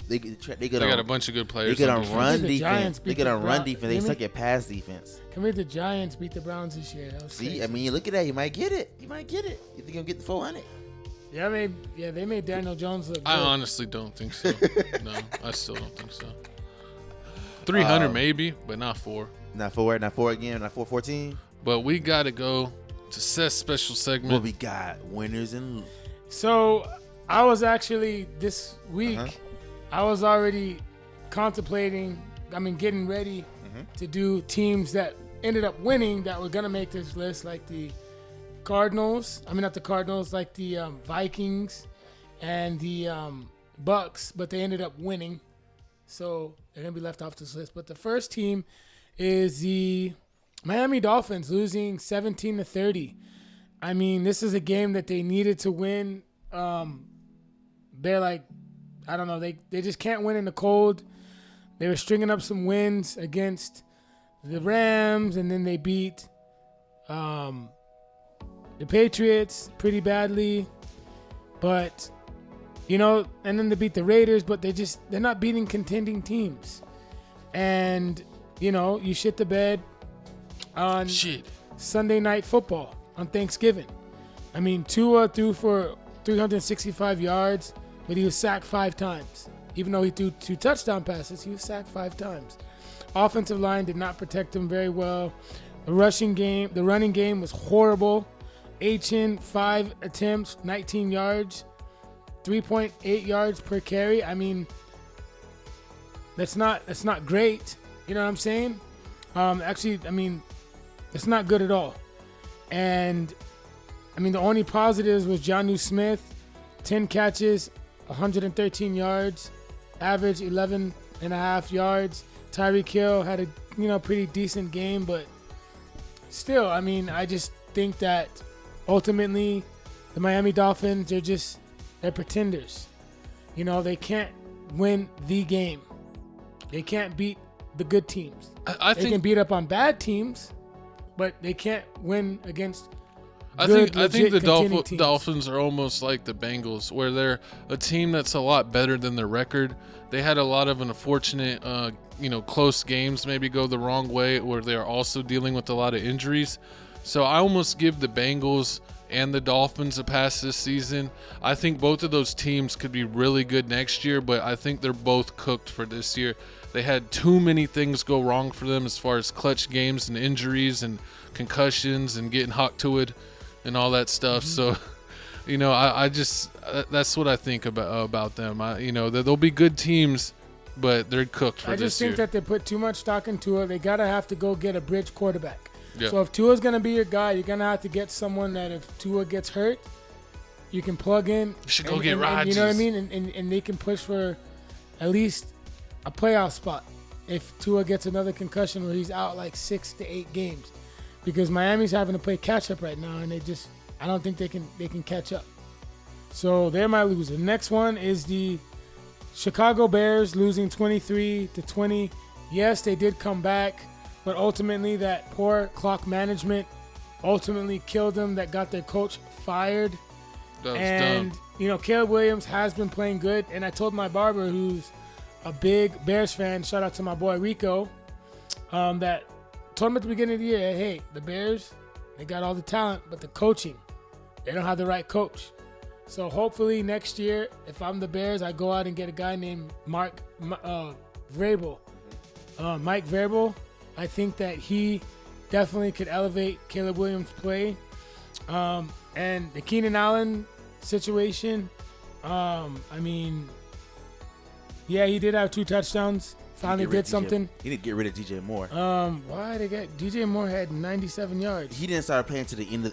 they got a bunch of good players. They get on run defense. They get on run defense. They suck at pass defense. Can we the Giants beat the Browns this year? See, crazy. I mean, look at that. You might get it. You think he'll get the 400? Yeah, they made Daniel Jones look good. I honestly don't think so. No, I still don't think so. 300 maybe, but not 4. Not 4 again, not 414. But we got to go to Seth's special segment. What we got, winners and... So, I was actually, this week, I was already contemplating, getting ready to do teams that ended up winning that were going to make this list, like the Cardinals. Not the Cardinals, like the Vikings and the Bucks, but they ended up winning. So they're going to be left off this list. But the first team is the Miami Dolphins, losing 17-30. This is a game that they needed to win. They're like, I don't know, they just can't win in the cold. They were stringing up some wins against the Rams, and then they beat the Patriots pretty badly. But... and then they beat the Raiders, but they're not beating contending teams. And, you shit the bed on Sunday Night Football on Thanksgiving. Tua threw for 365 yards, but he was sacked 5 times. Even though he threw 2 touchdown passes, he was sacked 5 times. Offensive line did not protect him very well. The running game was horrible. Achin, 5 attempts, 19 yards. 3.8 yards per carry. That's not great. You know what I'm saying? It's not good at all. And the only positives was Jonnu Smith, 10 catches, 113 yards, averaged 11.5 yards. Tyreek Hill had a pretty decent game, but still, I mean, I just think that ultimately the Miami Dolphins, they're pretenders. They can't win the game. They can't beat the good teams. I they think can beat up on bad teams, but they can't win against I good, think the contending teams. Dolphins are almost like the Bengals, where they're a team that's a lot better than their record. They had a lot of unfortunate, close games maybe go the wrong way, where they're also dealing with a lot of injuries. So I almost give the Bengals and the Dolphins a pass this season. I think both of those teams could be really good next year, but I think they're both cooked for this year. They had too many things go wrong for them as far as clutch games and injuries and concussions and getting hot to it and all that stuff. So, I just that's what I think about them. They'll be good teams, but they're cooked for this year. I just think that they put too much stock into it. They gotta have to go get a bridge quarterback. Yeah. So if Tua's gonna be your guy, you're gonna have to get someone that if Tua gets hurt, you can plug in. You should go get Rodgers. You know what I mean? And they can push for at least a playoff spot if Tua gets another concussion where he's out like 6 to 8 games, because Miami's having to play catch up right now, and I don't think they can catch up. So they're my loser. The next one is the Chicago Bears losing 23-20. Yes, they did come back, but ultimately that poor clock management ultimately killed them. That got their coach fired. That was dumb. Caleb Williams has been playing good, and I told my barber, who's a big Bears fan, shout out to my boy Rico, that told him at the beginning of the year, hey, the Bears, they got all the talent, but the coaching, they don't have the right coach. So hopefully next year, if I'm the Bears, I go out and get a guy named Mike Vrabel. Mike Vrabel, I think that he definitely could elevate Caleb Williams' play. And the Keenan Allen situation, yeah, he did have 2 touchdowns. Finally did something. He didn't get rid of DJ Moore. Why they got DJ Moore had 97 yards. He didn't start playing to the end.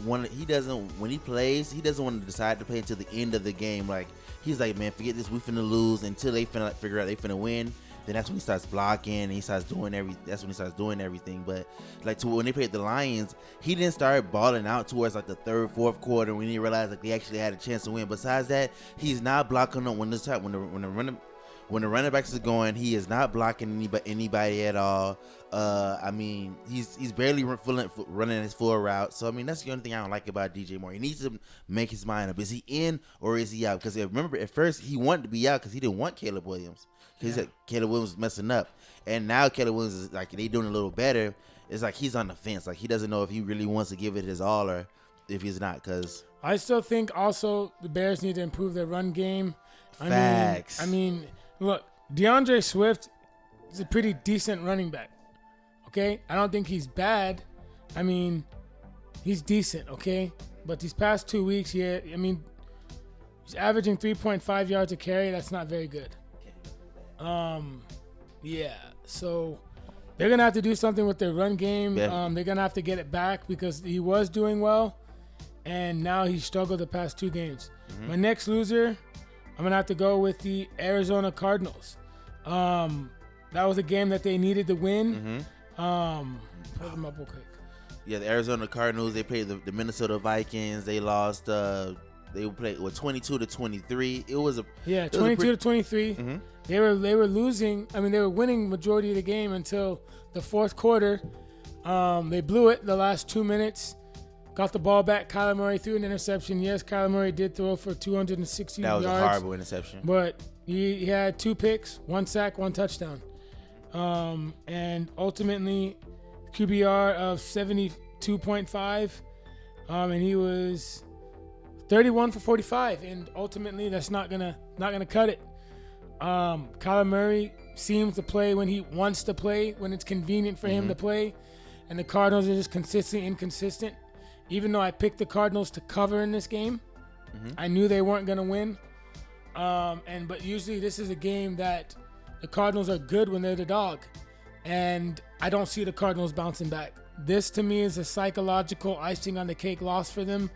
When he plays, he doesn't want to decide to play until the end of the game. Like, he's like, man, forget this. We finna lose until they finna figure out they finna win. Then that's when he starts blocking and he starts doing everything. But when they played the Lions, he didn't start balling out towards like the 3rd, 4th quarter when he realized like they actually had a chance to win. Besides that, he's not blocking them when the running backs is going. He is not blocking anybody at all. He's barely running his full route. So that's the only thing I don't like about DJ Moore. He needs to make his mind up. Is he in or is he out? Because remember, at first he wanted to be out because he didn't want Caleb Williams. He said Caleb Williams was messing up, and now Caleb Williams is like they doing a little better. It's like he's on the fence. Like he doesn't know if he really wants to give it his all or if he's not. Because I still think also the Bears need to improve their run game. Facts. Look, DeAndre Swift is a pretty decent running back. Okay, I don't think he's bad. He's decent. Okay, but these past 2 weeks, he's averaging 3.5 yards a carry. That's not very good. So they're gonna have to do something with their run game. Yeah. They're gonna have to get it back because he was doing well, and now he struggled the past 2 games. Mm-hmm. My next loser, I'm gonna have to go with the Arizona Cardinals. That was a game that they needed to win. Mm-hmm. Pull them up real quick. Yeah, the Arizona Cardinals. They played the Minnesota Vikings. They lost. They played 22-23. It was 22-23. Mm-hmm. They were losing. They were winning majority of the game until the 4th quarter. They blew it the last 2 minutes. Got the ball back. Kyler Murray threw an interception. Yes, Kyler Murray did throw for 260 yards. That was a horrible interception. But he had 2 picks, 1 sack, 1 touchdown. And ultimately, QBR of 72.5. And he was 31 for 45. And ultimately, that's not gonna cut it. Kyler Murray seems to play when he wants to play, when it's convenient for him to play. And the Cardinals are just consistently inconsistent. Even though I picked the Cardinals to cover in this game, I knew they weren't going to win. But usually this is a game that the Cardinals are good when they're the dog. And I don't see the Cardinals bouncing back. This, to me, is a psychological icing on the cake loss for them.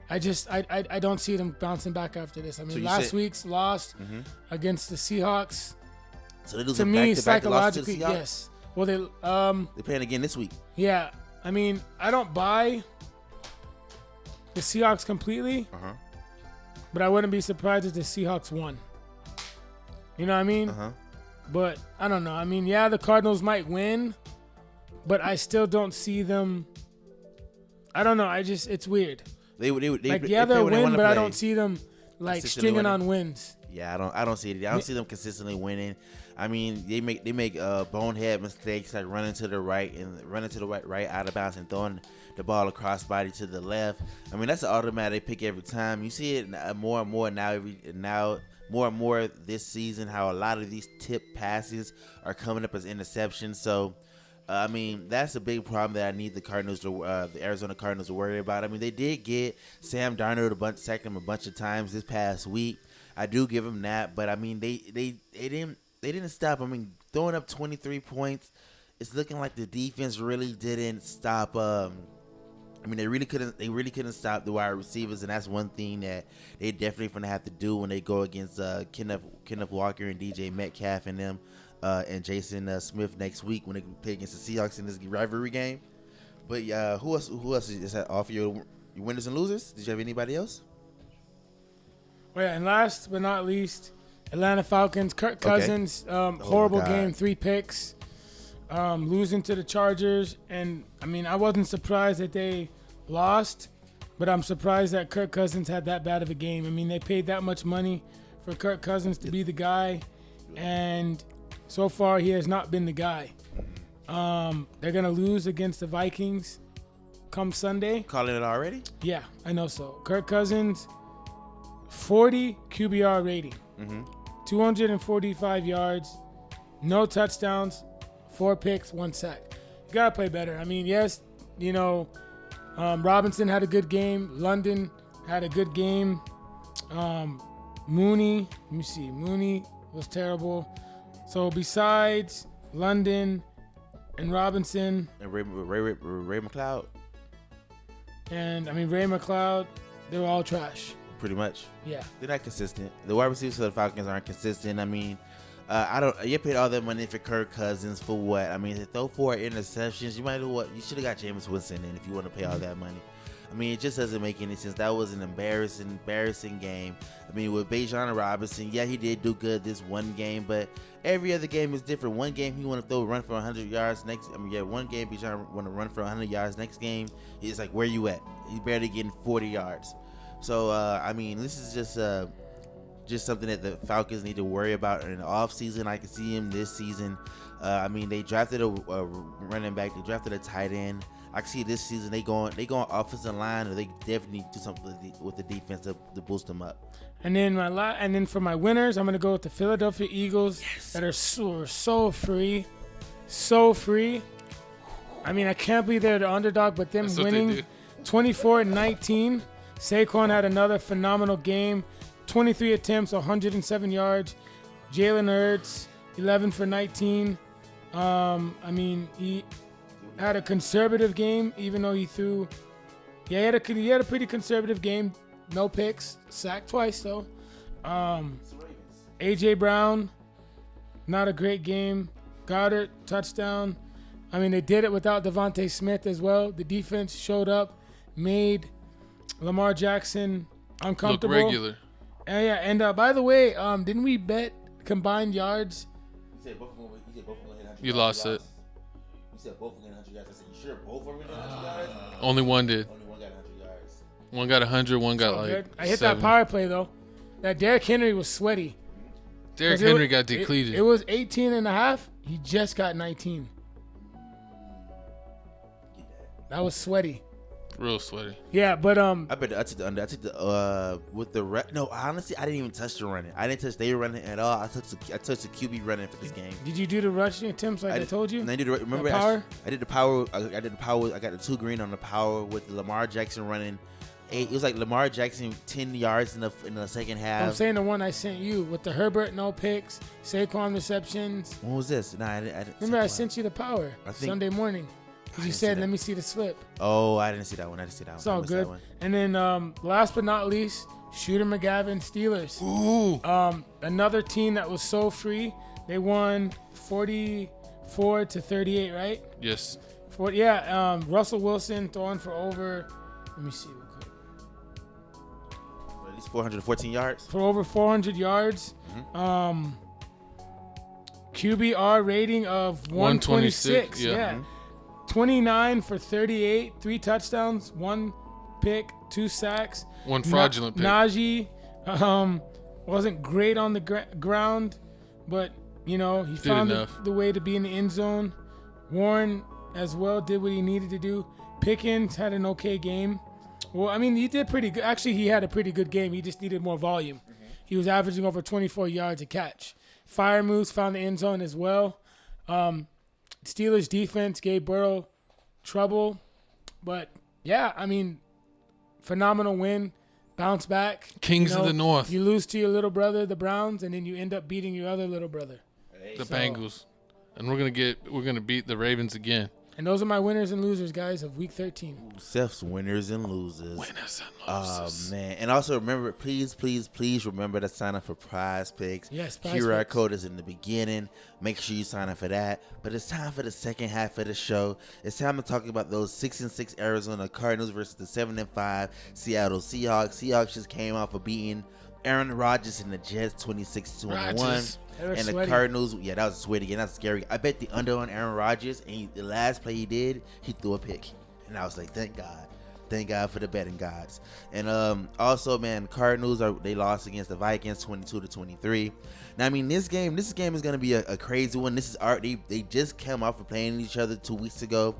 I don't see them bouncing back after this. I mean, So you last said- week's loss against the Seahawks. So they lose To them me, back-to-back losses to the psychologically, Seahawks? yes. Well, They're playing again this week. yeah. I mean, I don't buy the Seahawks completely, Uh-huh. but I wouldn't be surprised if the Seahawks won. You know what I mean? Uh-huh. But I don't know. I mean, yeah, the Cardinals might win, but I still don't see them. I don't know. It's weird. They Like, play yeah, they'll when they win, wanna but I play. don't see them like Consistently stringing winning. on wins. Yeah, I don't see it. I don't see them consistently winning. I mean, they make bonehead mistakes like running to the right out of bounds and throwing the ball across body to the left. I mean, that's an automatic pick every time. You see it more and more more and more this season, how a lot of these tip passes are coming up as interceptions. So, I mean, that's a big problem that I need the Arizona Cardinals to worry about. I mean, they did get Sam Darnold sacked him a bunch of times this past week. I do give them that, but I mean, they didn't stop. I mean, throwing up 23 points, it's looking like the defense really didn't stop. I mean, they really couldn't stop the wide receivers, and that's one thing that they definitely gonna have to do when they go against Kenneth Walker and DJ Metcalf and them, and Jason Smith next week when they play against the Seahawks in this rivalry game. But who else is that off your winners and losers? Did you have anybody else? Oh, yeah, and last but not least, Atlanta Falcons. Kirk Cousins, horrible God. game, 3 picks, losing to the Chargers. And, I mean, I wasn't surprised that they lost, but I'm surprised that Kirk Cousins had that bad of a game. I mean, they paid that much money for Kirk Cousins to be the guy, and so far he has not been the guy. They're going to lose against the Vikings come Sunday. Calling it already? Yeah, I know so. Kirk Cousins, 40 QBR rating, 245 yards, no touchdowns, 4 picks, 1 sack. You gotta play better. I mean, yes, Robinson had a good game. London had a good game. Mooney was terrible. So besides London and Robinson And Ray McLeod, and Ray McLeod, they were all trash. pretty much. Yeah. They're not consistent. The wide receivers for the Falcons aren't consistent. I mean, you paid all that money for Kirk Cousins for what? I mean, to throw 4 interceptions, you might you should have got Jameis Winston in if you want to pay all that money. I mean, it just doesn't make any sense. That was an embarrassing game. I mean, with Bijan Robinson, yeah, he did do good this one game, but every other game is different. One game he want to run for 100 yards. One game Bijan want to run for 100 yards. Next game, it's like, where you at? He's barely getting 40 yards. So, I mean, this is just something that the Falcons need to worry about in the offseason. I can see him this season. I mean, they drafted a running back. They drafted a tight end. I can see this season they going offensive line, or they definitely do something with the defense to boost them up. And then for my winners, I'm gonna go with the Philadelphia Eagles that are so free. I mean, I can't believe they're the underdog, but them That's what they winning do. 24-19. Saquon had another phenomenal game, 23 attempts, 107 yards. Jalen Hurts, 11 for 19. I mean, he had a conservative game, even though he threw. Yeah, he had a pretty conservative game. No picks, sacked twice though. AJ Brown, not a great game. Goddard, touchdown. I mean, they did it without Devontae Smith as well. The defense showed up, made Lamar Jackson uncomfortable. Look regular. And yeah, and by the way, didn't we bet combined yards? You said both of them hit 100 yards. You lost it. You said both of them hit 100 yards. I said, you sure both of them hit 100 yards? Only one did. Only one got 100 yards. One got 100, one got Oh, like good. I hit 7. that power play though. That Derrick Henry was sweaty. Derrick 'Cause Henry got depleted. It was 18 and a half. He just got 19. That was sweaty. Real sweaty. Yeah, but I took the under. I took the with the no. Honestly, I didn't even touch the running. I didn't touch they running at all. I touched the QB running for this game. did you do the rushing attempts like I told you? And I did remember The power? I did the power. I did the power. I got the 2 green on the power with Lamar Jackson running. It was like Lamar Jackson 10 yards in the second half. I'm saying the one I sent you with the Herbert no picks, Saquon receptions. When was this? Nah, I didn't. Remember I sent you the power I think- Sunday morning. Because you said, let me see the slip. Oh, I didn't see that one. It's all good. And then last but not least, Shooter McGavin Steelers. Ooh. Another team that was so free. They won 44-38, right? Yes. Russell Wilson throwing for over, let me see real quick. At least 414 yards. For over 400 yards. Mm-hmm. QBR rating of 126. Yeah. Mm-hmm. 29 for 38, 3 touchdowns, 1 pick, 2 sacks. 1 fraudulent pick. Najee wasn't great on the ground, but, he found the way to be in the end zone. Warren as well did what he needed to do. Pickens had an okay game. Well, I mean, he did pretty good. Actually, he had a pretty good game. He just needed more volume. Mm-hmm. He was averaging over 24 yards a catch. Fire Moose found the end zone as well. Steelers defense gave Burrow trouble. But, yeah, I mean, phenomenal win. Bounce back. Kings of the North. You lose to your little brother, the Browns, and then you end up beating your other little brother. The Bengals. And we're gonna beat the Ravens again. And those are my winners and losers, guys, of Week 13. Seth's winners and losers. Winners and losers. Oh, man. And also remember, please remember to sign up for Prize Picks. Yes, Prize QR Picks. code is in the beginning. Make sure you sign up for that. But it's time for the second half of the show. It's time to talk about those 6-6 Arizona Cardinals versus the 7-5 Seattle Seahawks. Seahawks just came off of beating Aaron Rodgers and the Jets 26-21. And the sweaty. Cardinals, that was sweaty again. That's scary. I bet the under on Aaron Rodgers, and the last play he did, he threw a pick. And I was like, thank God. Thank God for the betting gods. And also, man, Cardinals, they lost against the Vikings 22-23. Now, I mean, this game is going to be a crazy one. This is they just came off of playing each other 2 weeks ago.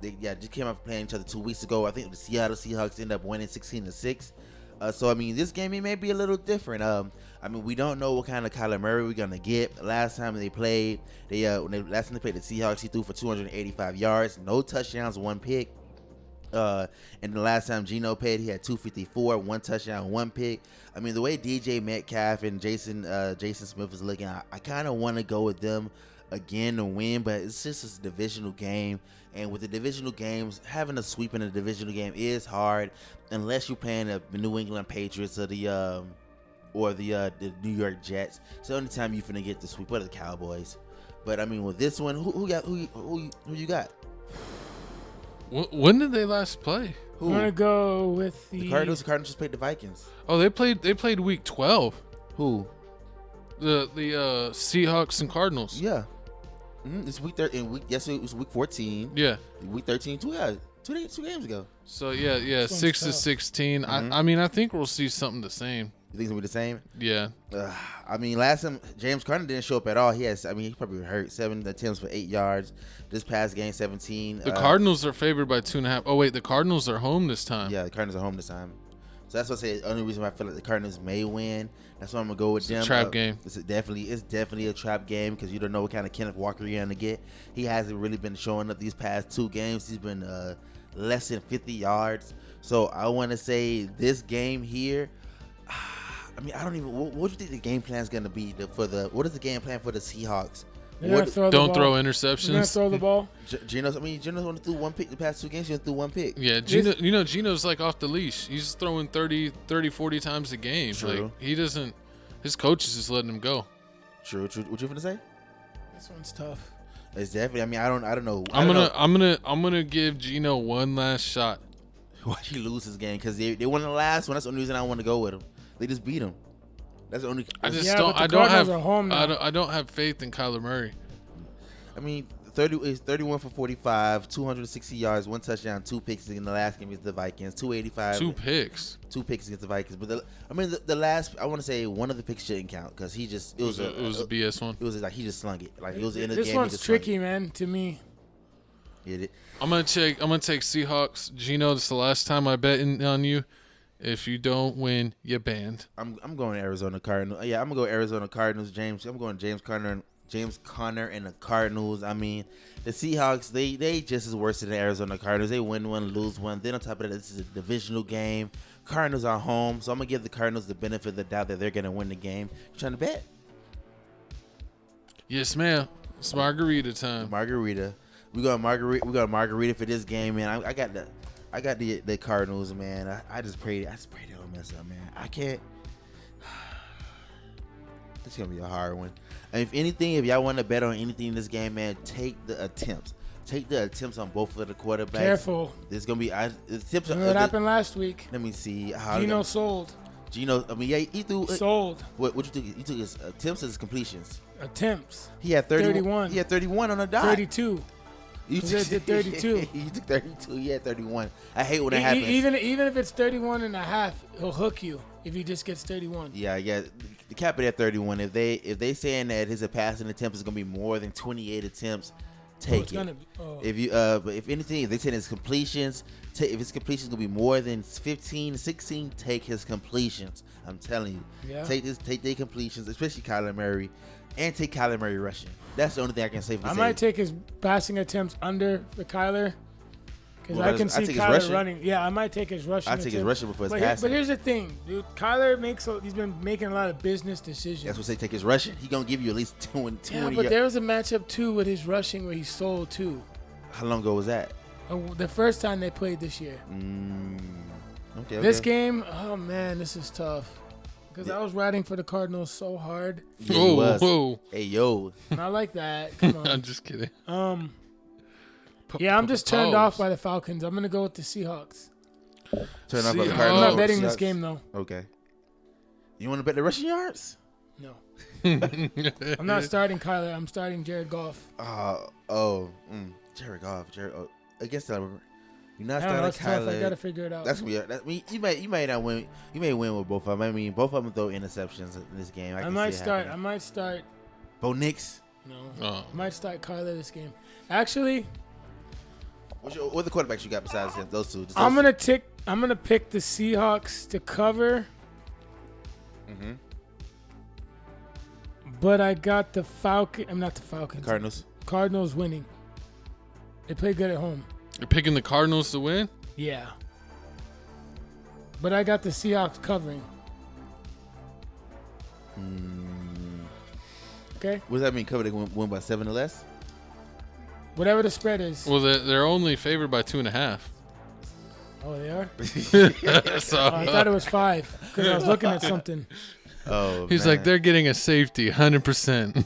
Just came off of playing each other 2 weeks ago. I think the Seattle Seahawks ended up winning 16-6. So, I mean, this game, it may be a little different. I mean, we don't know what kind of Kyler Murray we're going to get. Last time they played, the Seahawks, he threw for 285 yards, no touchdowns, 1 pick. And the last time Geno played, he had 254, 1 touchdown, 1 pick. I mean, the way DJ Metcalf and Jason Smith is looking, I kind of want to go with them again to win, but it's just a divisional game. And with the divisional games, having a sweep in a divisional game is hard unless you're playing the New England Patriots or the New York Jets. It's the only time you're finna get the sweep, or the Cowboys. But I mean, with this one, who you got? When did they last play? I'm gonna go with the Cardinals. The Cardinals just played the Vikings. Oh, they played week 12. Who? The Seahawks and Cardinals. Yeah. It's week 13. Yesterday it was week 14. Yeah. Week 13. Two games ago. So yeah, 6-16. Mm-hmm. I mean, I think we'll see something the same. You think it's gonna be the same? Yeah. I mean, last time James Conner didn't show up at all. He probably hurt. 7 attempts for 8 yards. This past game, 17. The Cardinals are favored by 2.5. Oh wait, the Cardinals are home this time. Yeah, the Cardinals are home this time. So that's what I say. The only reason why I feel like the Cardinals may win. That's why I'm gonna go with them. It's a trap game. It's definitely a trap game because you don't know what kind of Kenneth Walker you're gonna get. He hasn't really been showing up these past 2 games. He's been less than 50 yards. So I want to say this game here. I mean, I don't even. What do you think the game plan is gonna be what is the game plan for the Seahawks? Don't throw interceptions. They're gonna throw the ball. Geno's only threw 1 pick the past 2 games. He only threw 1 pick. Yeah, Geno's like off the leash. He's throwing 30, 40 times a game. True. Like he doesn't. His coach is just letting him go. True. What you gonna say? This one's tough. It's definitely. I mean, I don't know. I'm gonna give Geno one last shot. Why he lose his game? Because they won the last one. That's the only reason I want to go with him. They just beat him. That's the only. I don't have faith in Kyler Murray. I mean, 31 for 45, 260 yards, 1 touchdown, 2 picks in the last game against the Vikings, 285. 2 picks. 2 picks against the Vikings. But the last, I want to say one of the picks shouldn't count because he just it was a BS one. It was like he just slung it. Like it was the end of the game. This one's tricky, man. To me. I'm gonna take Seahawks. Geno, this is the last time I bet on you. If you don't win, you're banned. I'm going Arizona Cardinals. Yeah, I'm gonna go Arizona Cardinals. I'm going James Conner and the Cardinals. I mean, the Seahawks, they just as worse than the Arizona Cardinals. They win 1, lose 1. Then on top of that, this is a divisional game. Cardinals are home, so I'm gonna give the Cardinals the benefit of the doubt that they're gonna win the game. You trying to bet? Yes, ma'am. It's margarita time. Margarita. We got Margarita for this game, man. I got the Cardinals, man. I just pray they don't mess up, man. I can't. It's gonna be a hard one. And if anything, if y'all want to bet on anything in this game, man, take the attempts. Take the attempts on both of the quarterbacks. Careful. There's gonna be attempts. What happened last week? Let me see. Gino sold. Gino, I mean, yeah, he threw. Sold. What you took? You took his attempts as completions. Attempts. He had 31. He had 31 on the dot. 32. You did 32. You took 32. He had 31. I hate when that happens. Even if it's 31 and a half, he'll hook you if he just gets 31. Yeah. The cap it at 31. If they saying that his passing attempt is gonna be more than 28 attempts, take it. If you but if anything, if they say his completions, if his completions gonna be more than 15, 16, take his completions. I'm telling you. Yeah. Take their completions, especially Kyler Murray, and take Kyler Murray rushing. That's the only thing I can say for I might take his passing attempts under for Kyler. Because I can see Kyler running. Yeah, I might take his rushing. I take his rushing before his passing. But here's the thing, dude. Kyler he's been making a lot of business decisions. That's what they take his rushing. He gonna give you at least 20. Yeah, but there was a matchup too with his rushing where he sold too. How long ago was that? The first time they played this year. Okay. This game, oh man, this is tough. Because I was riding for the Cardinals so hard. Yeah, whoa. Hey, yo. Not like that. Come on. I'm just kidding. Yeah, I'm just turned off by the Falcons. I'm going to go with the Seahawks. Turn off by the I'm Cardinals. not betting this game, though. Okay. You want to bet the rushing yards? No. I'm not starting Kyler. I'm starting Jared Goff. Jared Goff. I guess that you're not starting Kyler. Tough. I got to figure it out. That's gonna be. You may not win. You may win with both of them. I mean, both of them throw interceptions in this game. I might start. Bo Nix. No. I might start Kyler this game. Actually. What the quarterbacks you got besides him? Those two. I'm gonna pick the Seahawks to cover. Mm-hmm. But I got the Falcons. I'm not the Falcons. Cardinals winning. They play good at home. You're picking the Cardinals to win? Yeah. But I got the Seahawks covering. Okay. What does that mean? Cover? They win by 7 or less? Whatever the spread is. Well, they're only favored by 2.5. Oh, they are? So, I thought it was 5 because I was looking at something. Oh, he's like, they're getting a safety, 100%.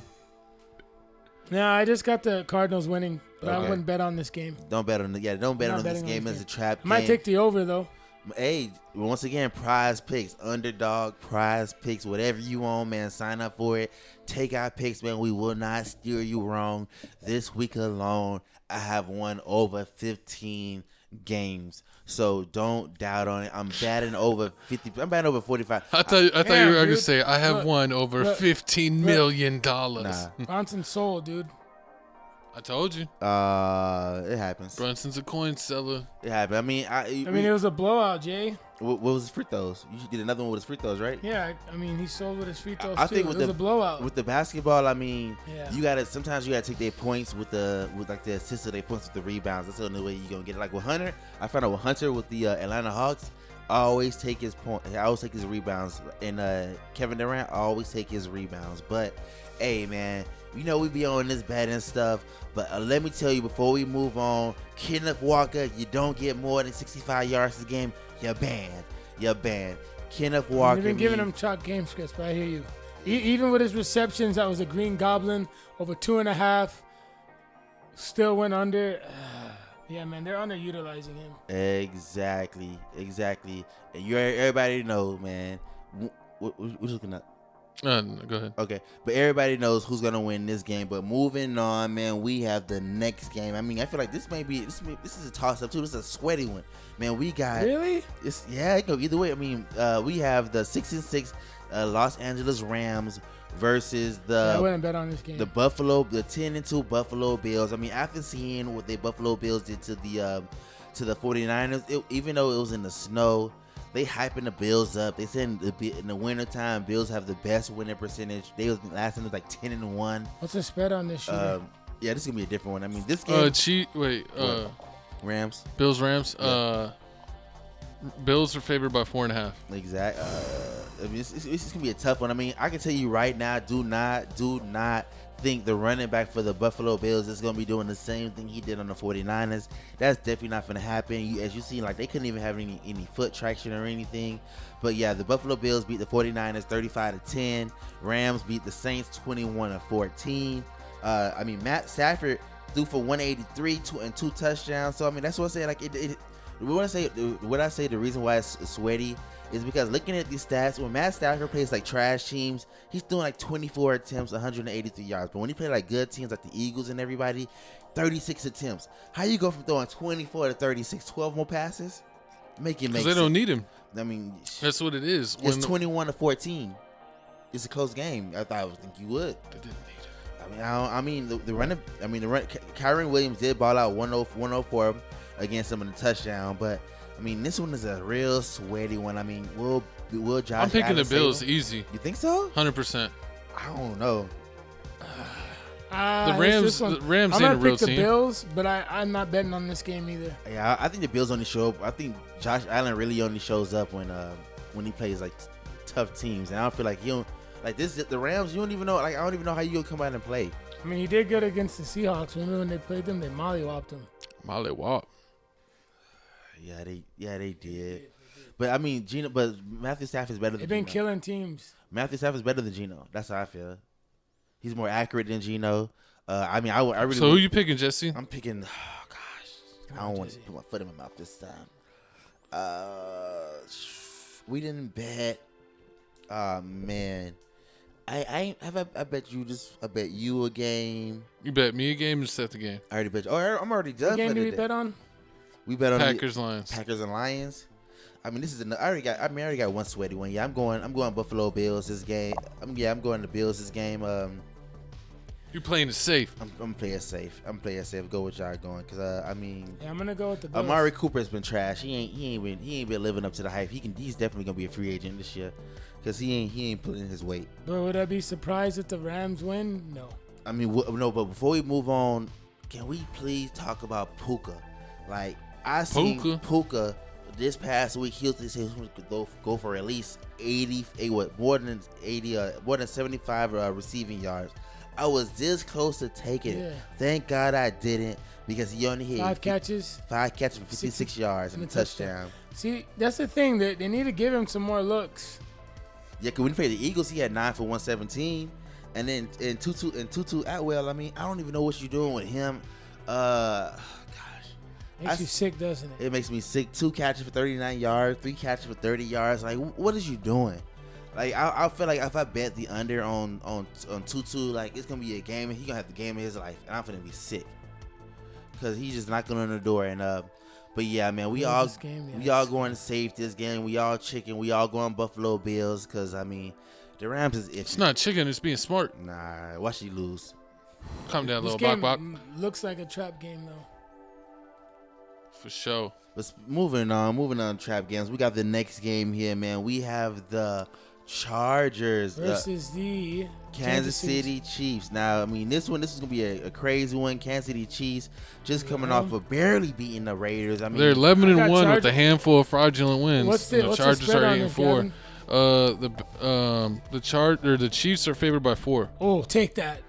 Nah, I just got the Cardinals winning, but I wouldn't bet on this game. Don't bet on this game as a trap game. I might take the over, though. Hey, once again, Prize Picks, Underdog, Prize Picks, whatever you want, man, sign up for it. Take our picks, man. We will not steer you wrong. This week alone, I have won over 15 games. So don't doubt on it. I'm batting over 50. I'm batting over 45. I thought you were going to say, I have won over $15 million. Nah. Bronson sold, dude. I told you. It happens. Brunson's a coin seller. It happened. I mean, it was a blowout, Jay. What was his free throws? You did another one with his free throws, right? Yeah, I mean, he sold with his free throws, I too. think It was a blowout. With the basketball, I mean, yeah. Sometimes you gotta take their points with the assists or their points with the rebounds. That's the only way you're gonna get it. Like with Hunter, I found out with Hunter with the Atlanta Hawks, I always take his rebounds. And Kevin Durant, I always take his rebounds. But hey, man, you know we be on this betting stuff. But let me tell you before we move on, Kenneth Walker, you don't get more than 65 yards this game, you're banned. Kenneth Walker. You've been giving him chalk game scripts, but I hear you. Even with his receptions, that was a Green Goblin over 2.5. Still went under. Yeah, man, they're underutilizing him. Exactly. And everybody knows, man. We're looking at. No, go ahead. Okay, but everybody knows who's gonna win this game. But moving on, man, we have the next game. I mean, I feel like this is a toss up too. This is a sweaty one, man. We got really. It go either way. I mean, we have the 6-6 Los Angeles Rams versus I wouldn't bet on this game. The 10-2 Buffalo Bills. I mean, after seeing what the Buffalo Bills did to the 49ers, even though it was in the snow. They hyping the Bills up. They said in the wintertime, Bills have the best winning percentage. They was last time was like 10-1. What's the spread on this shooter? Yeah, this is gonna be a different one. I mean, this game. Rams. Bills, Rams. Yeah. Bills are favored by 4.5. Exactly. I mean, this is gonna be a tough one. I mean, I can tell you right now, do not think the running back for the Buffalo Bills is going to be doing the same thing he did on the 49ers. That's definitely not going to happen. As you see, like, they couldn't even have any foot traction or anything. But yeah, the Buffalo Bills beat the 49ers 35-10. Rams beat the Saints 21-14. Matt Stafford threw for 183 and 2 touchdowns. So I mean, that's what I say. Like what I say the reason why it's sweaty is because looking at these stats, when Matt Stafford plays like trash teams, he's doing like 24 attempts, 183 yards. But when he plays like good teams like the Eagles and everybody, 36 attempts. How you go from throwing 24 to 36, 12 more passes? Because they don't need him. I mean, that's what it is. It's 21-14. It's a close game. I would think you would. They didn't need him. Kyron Williams did ball out 104 against him in the touchdown, but I mean, this one is a real sweaty one. I mean, will Josh I'm picking Allen the Bills save him? easy. You think so? 100%. I don't know. The Rams I'm ain't a gonna real pick the team. Bills, but I'm not betting on this game either. Yeah, I think the Bills only show up. I think Josh Allen really only shows up when he plays like tough teams, and I don't feel like he don't like this. The Rams, you don't even know. Like, I don't even know how you gonna come out and play. I mean, he did good against the Seahawks. Remember when they played them? They mollywopped them. Mollywop. Yeah, they did. But I mean, Matthew Stafford is better than They've been Geno. killing teams. Matthew Stafford is better than Geno. That's how I feel. He's more accurate than Geno. I really. So who you picking, Jesse? I'm picking. Oh gosh, I don't want to put my foot in my mouth this time. We didn't bet. Man, I bet you a game. You bet me a game or set the game? I already bet you. Oh, I'm already done. What game for did we the bet day. on? We bet on Packers-Lions. Packers and Lions. I mean, I already got one sweaty one. Yeah, I'm going Buffalo Bills this game. I'm going to Bills this game. You playing it safe? I'm playing safe. Go with y'all going because Yeah, I'm gonna go with the Bills. Amari Cooper's been trash. He ain't been living up to the hype. He's definitely gonna be a free agent this year because he ain't putting his weight. But would I be surprised if the Rams win? No. I mean, no. But before we move on, can we please talk about Puka? Like, I seen Puka this past week. He could go for at least 80, more than 75 receiving yards. I was this close to taking it. Thank God I didn't, because he only hit 5 catches for 56 yards and a touchdown. See, that's the thing, that they need to give him some more looks. Yeah, because when he played the Eagles, he had 9 for 117, and then in Tutu Atwell. I mean, I don't even know what you're doing with him. Makes you sick, doesn't it? It makes me sick. 2 catches for 39 yards, 3 catches for 30 yards. Like, what is you doing? Like, I feel like if I bet the under on Tutu, like, it's gonna be a game, and he's gonna have the game of his life, and I'm gonna be sick because he's just knocking on the door. And but yeah, man, we all going to save this game. We all chicken. We all going Buffalo Bills because I mean, the Rams is iffy. It's not chicken. It's being smart. Nah, watch you lose. Calm down, This little game bok. looks like a trap game though. For sure. But moving on, trap games. We got the next game here, man. We have the Chargers versus the Kansas City Chiefs. Now, I mean, this is gonna be a crazy one. Kansas City Chiefs just coming off of barely beating the Raiders. I mean, they're 11-1 with a handful of fraudulent wins. What's the Chargers spread are on 8-4. The Chiefs are favored by 4. Oh, take that.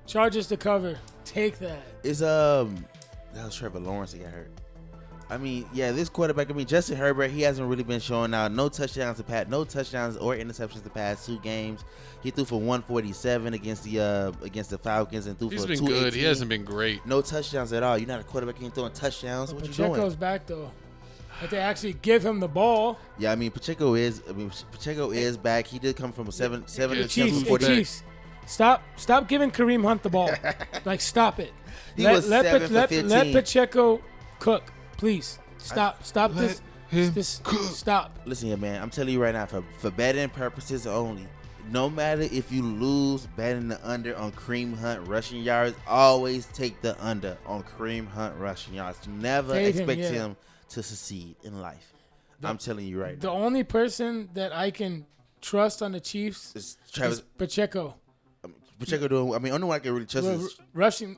Chargers to cover. Take that. It's that was Trevor Lawrence that got hurt. I mean, yeah, this quarterback. I mean, Justin Herbert. He hasn't really been showing out. No touchdowns or interceptions the past 2 games. He threw for 147 against the Falcons and threw He's for 218. been good. He hasn't been great. No touchdowns at all. You're not a quarterback. You ain't throwing touchdowns. What you doing? Pacheco's back though. If they actually give him the ball. Yeah, I mean, Pacheco is back. He did come from a 7 Chiefs. Stop giving Kareem Hunt the ball. Like, stop it. Let Pacheco cook, please. Stop this. Stop. Listen here, man. I'm telling you right now, for betting purposes only, no matter if you lose betting the under on Kareem Hunt rushing yards, always take the under on Kareem Hunt rushing yards. Never expect him to succeed in life. I'm telling you right now. The only person that I can trust on the Chiefs is Pacheco. Pacheco doing. I mean, only one I can really trust is rushing.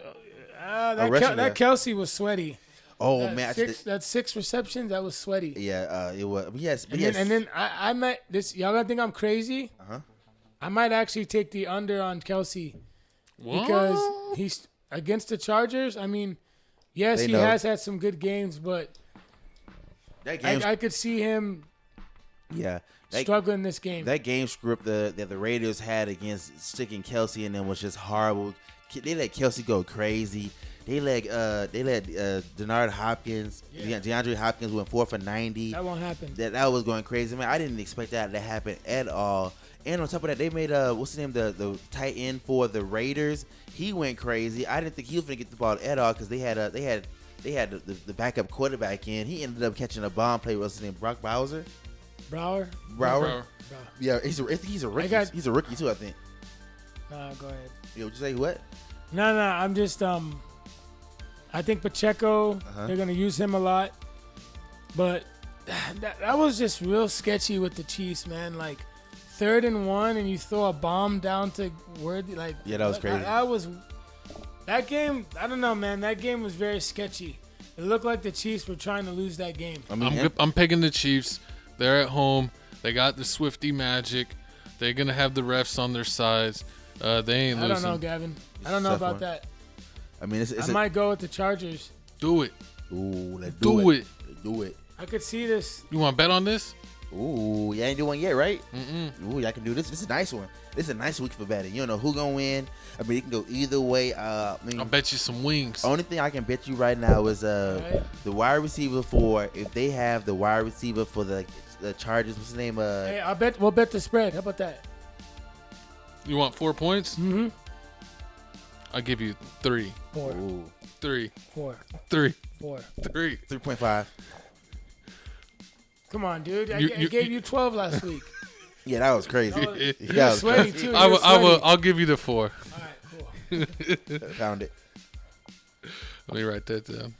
That Kelsey was sweaty. Oh that man, that 6 receptions, that was sweaty. Yeah, it was. Yes, And then I met this. Y'all gonna think I'm crazy? I might actually take the under on Kelsey because he's against the Chargers. I mean, yes, he has had some good games, but I could see him struggling this game. That game script that the Raiders had against sticking Kelsey in them was just horrible. They let Kelsey go crazy. They let Denard Hopkins, DeAndre Hopkins went 4 for 90. That won't happen. That was going crazy, man. I didn't expect that to happen at all. And on top of that, they made what's his name, the tight end for the Raiders. He went crazy. I didn't think he was gonna get the ball at all because they had the backup quarterback in. He ended up catching a bomb play. What's his name? Brock Bowser. Brower. Yeah, he's a rookie. He's a rookie too, I think. Nah, go ahead. Yo, would you say what? No. I'm just I think Pacheco. They're gonna use him a lot, but that was just real sketchy with the Chiefs, man. Like 3rd and 1, and you throw a bomb down to Worthy. Like that was crazy. That game. I don't know, man. That game was very sketchy. It looked like the Chiefs were trying to lose that game. I'm picking the Chiefs. They're at home. They got the Swifty magic. They're gonna have the refs on their sides. They ain't losing. I don't know, Gavin. I don't know about that. I mean, I might go with the Chargers. Do it. Ooh, let's do it. Do it. I could see this. You want to bet on this? Ooh, you ain't doing one yet, right? Ooh, y'all can do this. This is a nice one. This is a nice week for betting. You don't know who gonna win. I mean, it can go either way. I'll bet you some wings. Only thing I can bet you right now is the wide receiver if they have the wide receiver for the Chargers. What's his name? Hey, we'll bet the spread. How about that? You want 4 points? Mm-hmm. I'll give you 3. 4. Ooh. 3. 4. 3. 4. 3. 3.5. Come on, dude. I gave you 12 last week. Yeah, that was crazy. You're sweaty, too. I'll give you the 4. All right, cool. Found it. Let me write that down.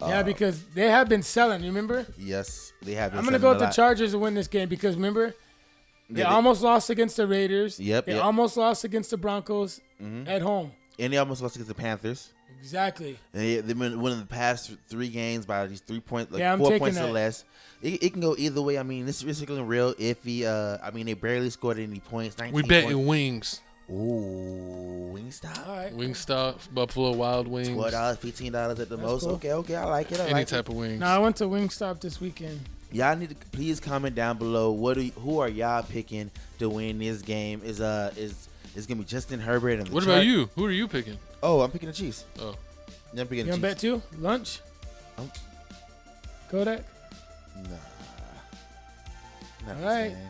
Yeah, because they have been selling, remember? Yes, they have been I'm going to go with the Chargers to win this game because, remember, they almost lost against the Raiders. They almost lost against the Broncos at home. And they almost lost against the Panthers. Exactly. They've been winning the past 3 games by these 3 points, 4 points or less. It can go either way. I mean, this is looking real iffy. I mean, they barely scored any points. 19 we bet in wings. Ooh, Wingstop. All right. Wingstop, Buffalo Wild Wings. $12, $15 at the most. Cool. Okay, I like it. Any type of wings. No, I went to Wingstop this weekend. Y'all need to please comment down below. Who are y'all picking to win this game? Is gonna be Justin Herbert and the What about you? Who are you picking? Oh, I'm picking the Chiefs. Oh, I'm picking you the gonna Chiefs. bet too? Lunch? Kodak? Nah. Not All the right. same.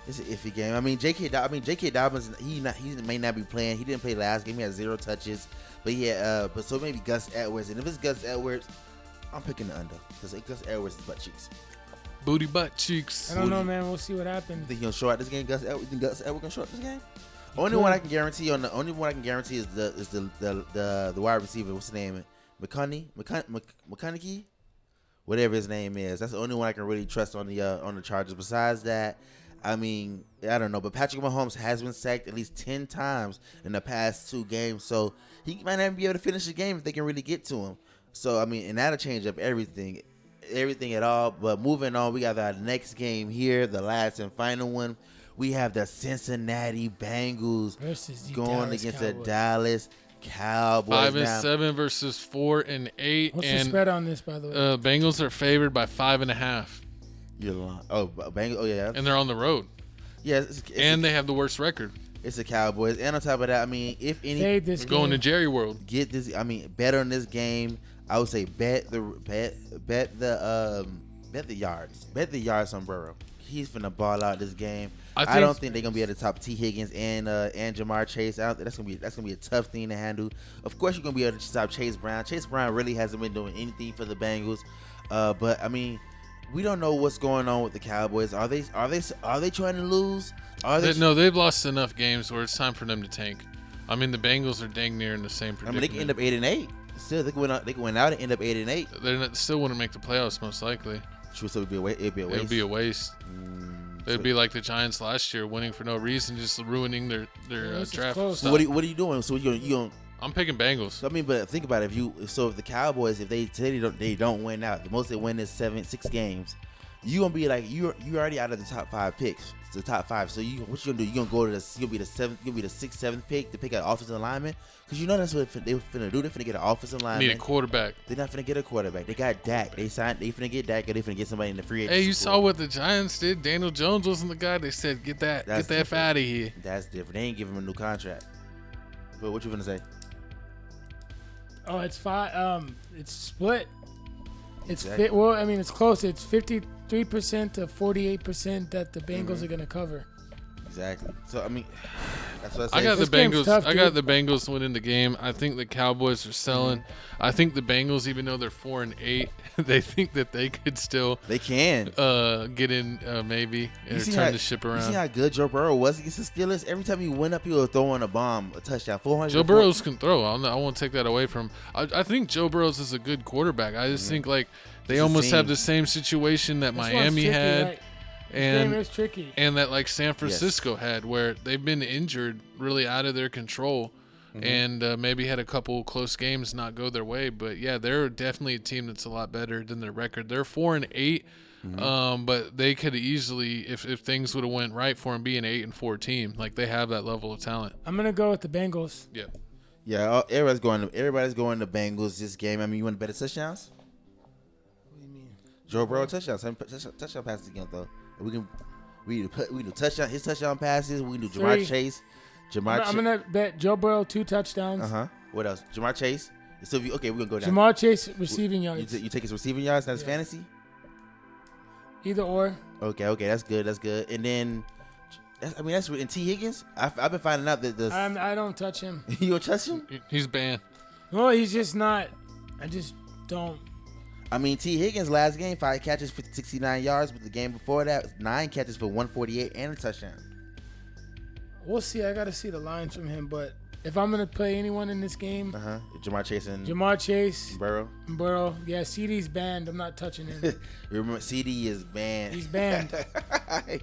It's an iffy game. I mean, J.K. Dobbins, he may not be playing. He didn't play last game. He had 0 touches. But so maybe Gus Edwards. And if it's Gus Edwards, I'm picking the under because Gus Edwards is butt cheeks. booty butt cheeks. I don't know, man. We'll see what happens. Think he'll show out this game? Gus Edwards gonna show out this game? Only one I can guarantee is the wide receiver. What's his name? McConaughey, whatever his name is. That's the only one I can really trust on the Chargers. Besides that, I mean, I don't know. But Patrick Mahomes has been sacked at least 10 times in the past 2 games, so he might not even be able to finish the game if they can really get to him. So I mean, and that'll change up everything at all. But moving on, we got our next game here, the last and final one. We have the Cincinnati Bengals going against the Dallas Cowboys. 5-7 versus 4-8. What's the spread on this, by the way? Bengals are favored by 5.5. You're lying. Oh, Bengals. Oh yeah. And they're on the road. Yeah, they have the worst record. It's the Cowboys. And on top of that, I mean, if any, we're going to Jerry World. Get this. I mean, bet on this game. I would say bet the yards. Bet the yards on Burrow. He's finna ball out this game. I don't think they're gonna be able to top T. Higgins and Jamar Chase. I don't think that's gonna be a tough thing to handle. Of course, you're gonna be able to stop Chase Brown. Chase Brown really hasn't been doing anything for the Bengals. But I mean, we don't know what's going on with the Cowboys. Are they trying to lose? No, they've lost enough games where it's time for them to tank. I mean, the Bengals are dang near in the same predicament. I mean, they can end up 8-8. Still, they can win out and end up 8-8. They still wouldn't make the playoffs, most likely. True, so it'd be a waste. It would be a waste. It'd be like the Giants last year, winning for no reason, just ruining their draft. So what are you doing? So you going? I'm picking Bengals. I mean, but think about it. If the Cowboys, if they say they don't win out, the most they win is 6 games. you gonna be like you already out of the top 5 picks. It's the top 5. So what you gonna do? You gonna go to you'll be the 6th, 7th pick to pick an offensive lineman because you know that's what they finna do. They finna get an offensive lineman. Need a quarterback. They're not finna get a quarterback. They got Dak. They finna get Dak, or they finna get somebody in the free agency. Hey, you saw what the Giants did? Daniel Jones wasn't the guy. They said get that F out of here. That's different. They ain't giving him a new contract. But what you gonna say? Oh, it's 5. It's split. It's Exactly. well, I mean, it's close. It's 53% to 48% that the Bengals are gonna cover. Exactly. So I mean, that's what I I say. got the This game's Bengals. tough, I got the dude. Bengals winning the game. I think the Cowboys are selling. I think the Bengals, even though they're 4-8, they think that they could still They can. get in maybe and see turn how- the ship You see around. how good Joe Burrow was against the Steelers? Every time he went up, he was throwing a bomb, a touchdown, 400. Joe Burrows can throw. I won't take that away from him. I think Joe Burrows is a good quarterback. I just think like they It's a almost have team. the same situation that This one's Miami tricky, had. right? This game And is tricky. that like San Francisco had, where they've been injured, really out of their control, and maybe had a couple close games not go their way. But yeah, they're definitely a team that's a lot better than their record. They're 4-8, but they could easily, if things would have went right for them, be an 8-4 team. Like they have that level of talent. I'm gonna go with the Bengals. Yeah. Yeah, everybody's going to Bengals this game. I mean, you want to bet the touchdowns? What do you mean? Joe Burrow touchdowns. Touchdown passes again though. We do touchdown. His touchdown passes. We can do Jamar 3. Chase. I'm gonna bet Joe Burrow 2 touchdowns. What else? Jamar Chase. So we're gonna go down. Jamar Chase receiving yards. You take his receiving yards. That's Yeah. fantasy. Either or. Okay, that's good. And then, that's and T Higgins. I've been finding out that the I don't touch him. you don't trust him. He's banned. No, he's just not. I just don't. I mean, T Higgins last game 5 catches for 69 yards, but the game before that 9 catches for 148 and a touchdown. We'll see. I gotta see the lines from him. But if I'm gonna play anyone in this game, Jamar Chase and Jamar Chase, Burrow. Burrow. Yeah, CD's banned. I'm not touching him. Remember, CD is banned. He's banned.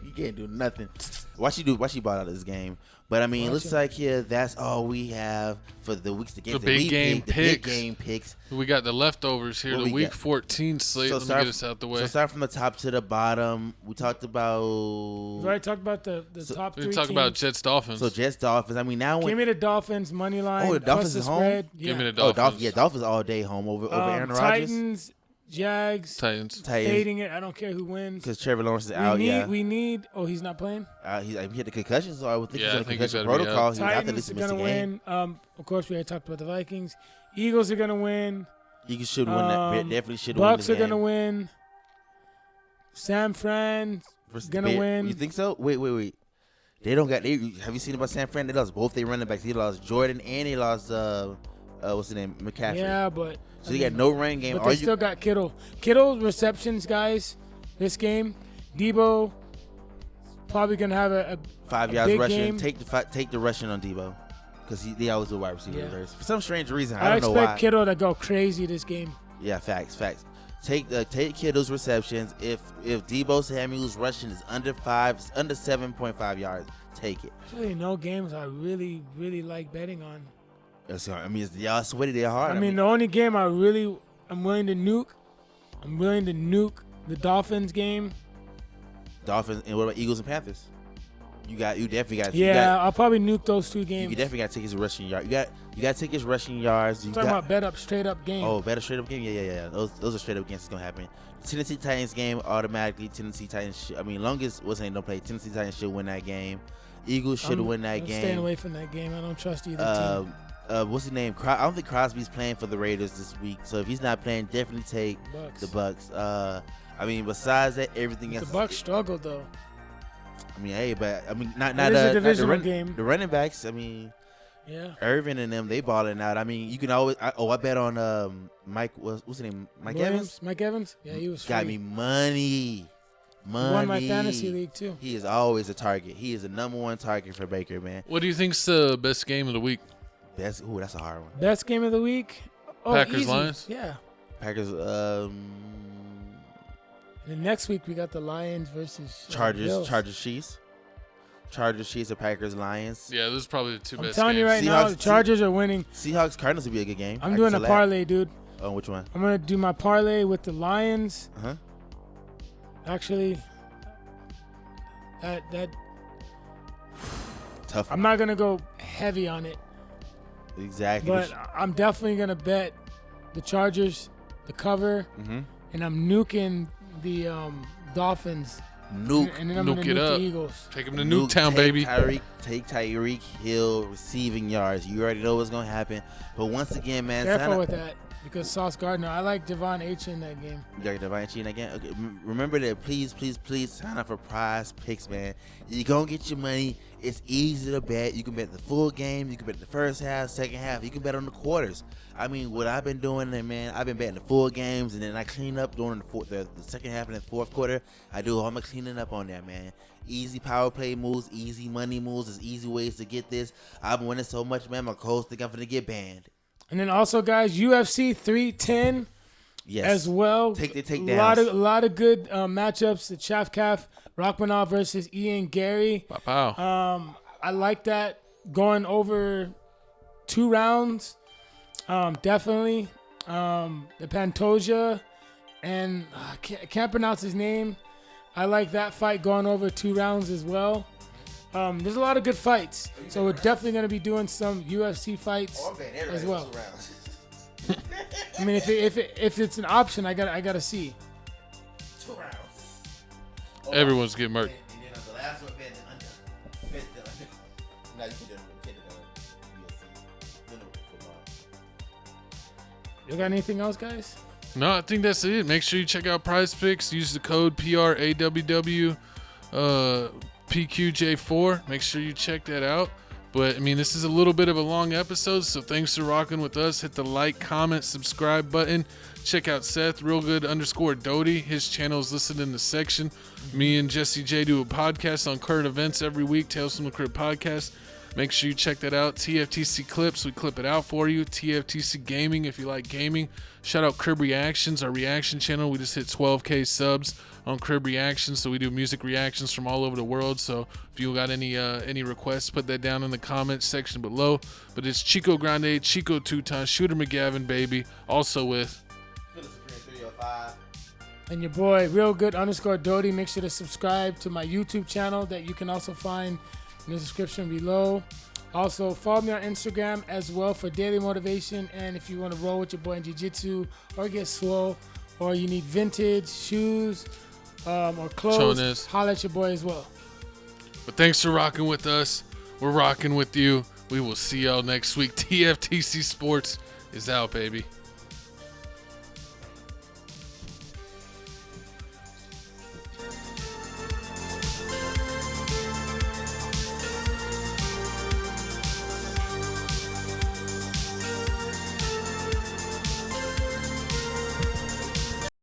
You can't do nothing. Why she bought out of this game? But I mean, it looks like here that's all we have for the weeks to get The big game the big picks. game picks. We got the leftovers here. What The we week got? 14 slate. Let me get us out the way. So start from the top to the bottom. We talked about. We've already talked about the top 3 we talk teams. about Jets Dolphins. So Jets Dolphins. I mean now Give when me the Dolphins money line. Oh, the Dolphins plus the is home? spread. Give me the oh Dolphins. Dolphins all day home over Aaron Rodgers Titans, Jags, Titans. fading it. I don't care who wins. because Trevor Lawrence is out. We need. Oh, he's not playing. He had the concussion, so I would think Yeah, he's I on think the he's concussion gotta be protocol. out. He's after Titans this are missed gonna the game. win. Of course, we already talked about the Vikings. Eagles are gonna win. You should win that. Definitely should win. Bucks the are gonna game. win. San Fran Versus gonna Bear- win. You think so? Wait. They don't got. Have you seen about San Fran? They lost both their running backs. They lost Jordan and they lost what's his name, McCaffrey. Yeah, but So you got no running game. But they still got Kittle. Kittle's receptions, guys. This game, Debo probably gonna have a 5 a yards big rushing. game. Take the rushing on Debo because they always do wide receiver Yeah. reverse. For some strange reason, I I don't know expect why. Kittle to go crazy this game. Yeah, facts. Take Kittle's receptions. If Debo Samuel's rushing is under 7.5 yards, take it. There's really no games I really like betting on. I mean, y'all sweaty, they're hard. I mean, the only game I'm willing to nuke. I'm willing to nuke the Dolphins game. Dolphins, and what about Eagles and Panthers? You definitely got. Yeah, I'll probably nuke those 2 You games. definitely got to take his rushing yards. You got to take his rushing yards. You I'm talking got, about bet up, straight up game. Oh, better straight up game. Yeah. Those are straight up games that's gonna happen. Tennessee Titans game automatically. Tennessee Titans. Longest wasn't no play. Tennessee Titans should win that game. Eagles should win that I'm game. staying away from that game. I don't trust either team. What's his name? I don't think Crosby's playing for the Raiders this week. So if he's not playing, definitely take Bucks. the Bucks. I mean, besides that, everything else. The Bucks struggled though. I mean, hey, but I mean, not It is a not the divisional game. The running backs. I mean, Yeah. Irvin and them, they balling out. I mean, you can always. I bet on Mike. What's his name? Mike Evans. Mike Evans. Yeah, he was Got free. me money. He won my fantasy league too. He is always a target. He is the number 1 target for Baker, man. What do you think's the best game of the week? That's a hard one. Best game of the week. Oh, Packers, easy. Lions? Yeah. Packers. And then next week we got the Lions versus Chargers. Bills. Chargers. Chiefs. Or Packers. Lions. Yeah, those are probably the 2 I'm best telling games. you right now, Seahawks- the Chargers are winning. Seahawks. Cardinals would be a good game. I'm doing a parlay, dude. Oh, which one? I'm gonna do my parlay with the Lions. Actually, that Tough. I'm not gonna go heavy on it, Exactly. but I'm definitely gonna bet the Chargers, the cover, and I'm nuking the Dolphins. Nuke. And then I'm Nuke gonna it nuke up. the Eagles. Take him to Nuketown, baby. Take Tyreek Hill receiving yards. You already know what's gonna happen. But once again, man, Careful with that because Sauce Gardner. I like Devon H in that game. You got Divine Cheating again? Okay, remember that. Please sign up for Prize Picks, man. You're going to get your money. It's easy to bet. You can bet the full game. You can bet the first half, second half. You can bet on the quarters. I mean, what I've been doing there, man, I've been betting the full games, and then I clean up during the second half and the fourth quarter. I do all my cleaning up on that, man. Easy power play moves, easy money moves. There's easy ways to get this. I've been winning so much, man. My coach think I'm going to get banned. And then also, guys, UFC 310 as well. Take down. A lot of good matchups. The Chaff Calf, Rachmanov versus Ian Gary. Wow. I like that going over 2 rounds. Definitely. The Pantoja and I can't pronounce his name. I like that fight going over 2 rounds as well. There's a lot of good fights, so we're definitely going to be doing some UFC fights as well. I mean, if it's an option, I gotta see. 2 rounds. Everyone's getting murked. And then the last one, bet the under. Now you can get it on UFC. Football. You got anything else, guys? No, I think that's it. Make sure you check out Prize Picks. Use the code PRAWW PQJ4. Make sure you check that out. But, I mean, this is a little bit of a long episode, so thanks for rocking with us. Hit the like, comment, subscribe button. Check out Seth, realgood_Doty. His channel is listed in the section. Me and Jesse J do a podcast on current events every week, Tales from the Crypt podcast. Make sure you check that out. TFTC Clips, we clip it out for you. TFTC Gaming, if you like gaming. Shout out Crib Reactions, our reaction channel. We just hit 12K subs on Crib Reactions, so we do music reactions from all over the world. So if you got any requests, put that down in the comments section below. But it's Chico Grande, Chico 2 times, Shooter McGavin, baby. Also with and your boy, realgood_Doty. Make sure to subscribe to my YouTube channel that you can also find in the description below. Also, follow me on Instagram as well for daily motivation. And if you want to roll with your boy in jiu-jitsu or get slow or you need vintage shoes or clothes, holla at your boy as well. But thanks for rocking with us. We're rocking with you. We will see y'all next week. TFTC Sports is out, baby.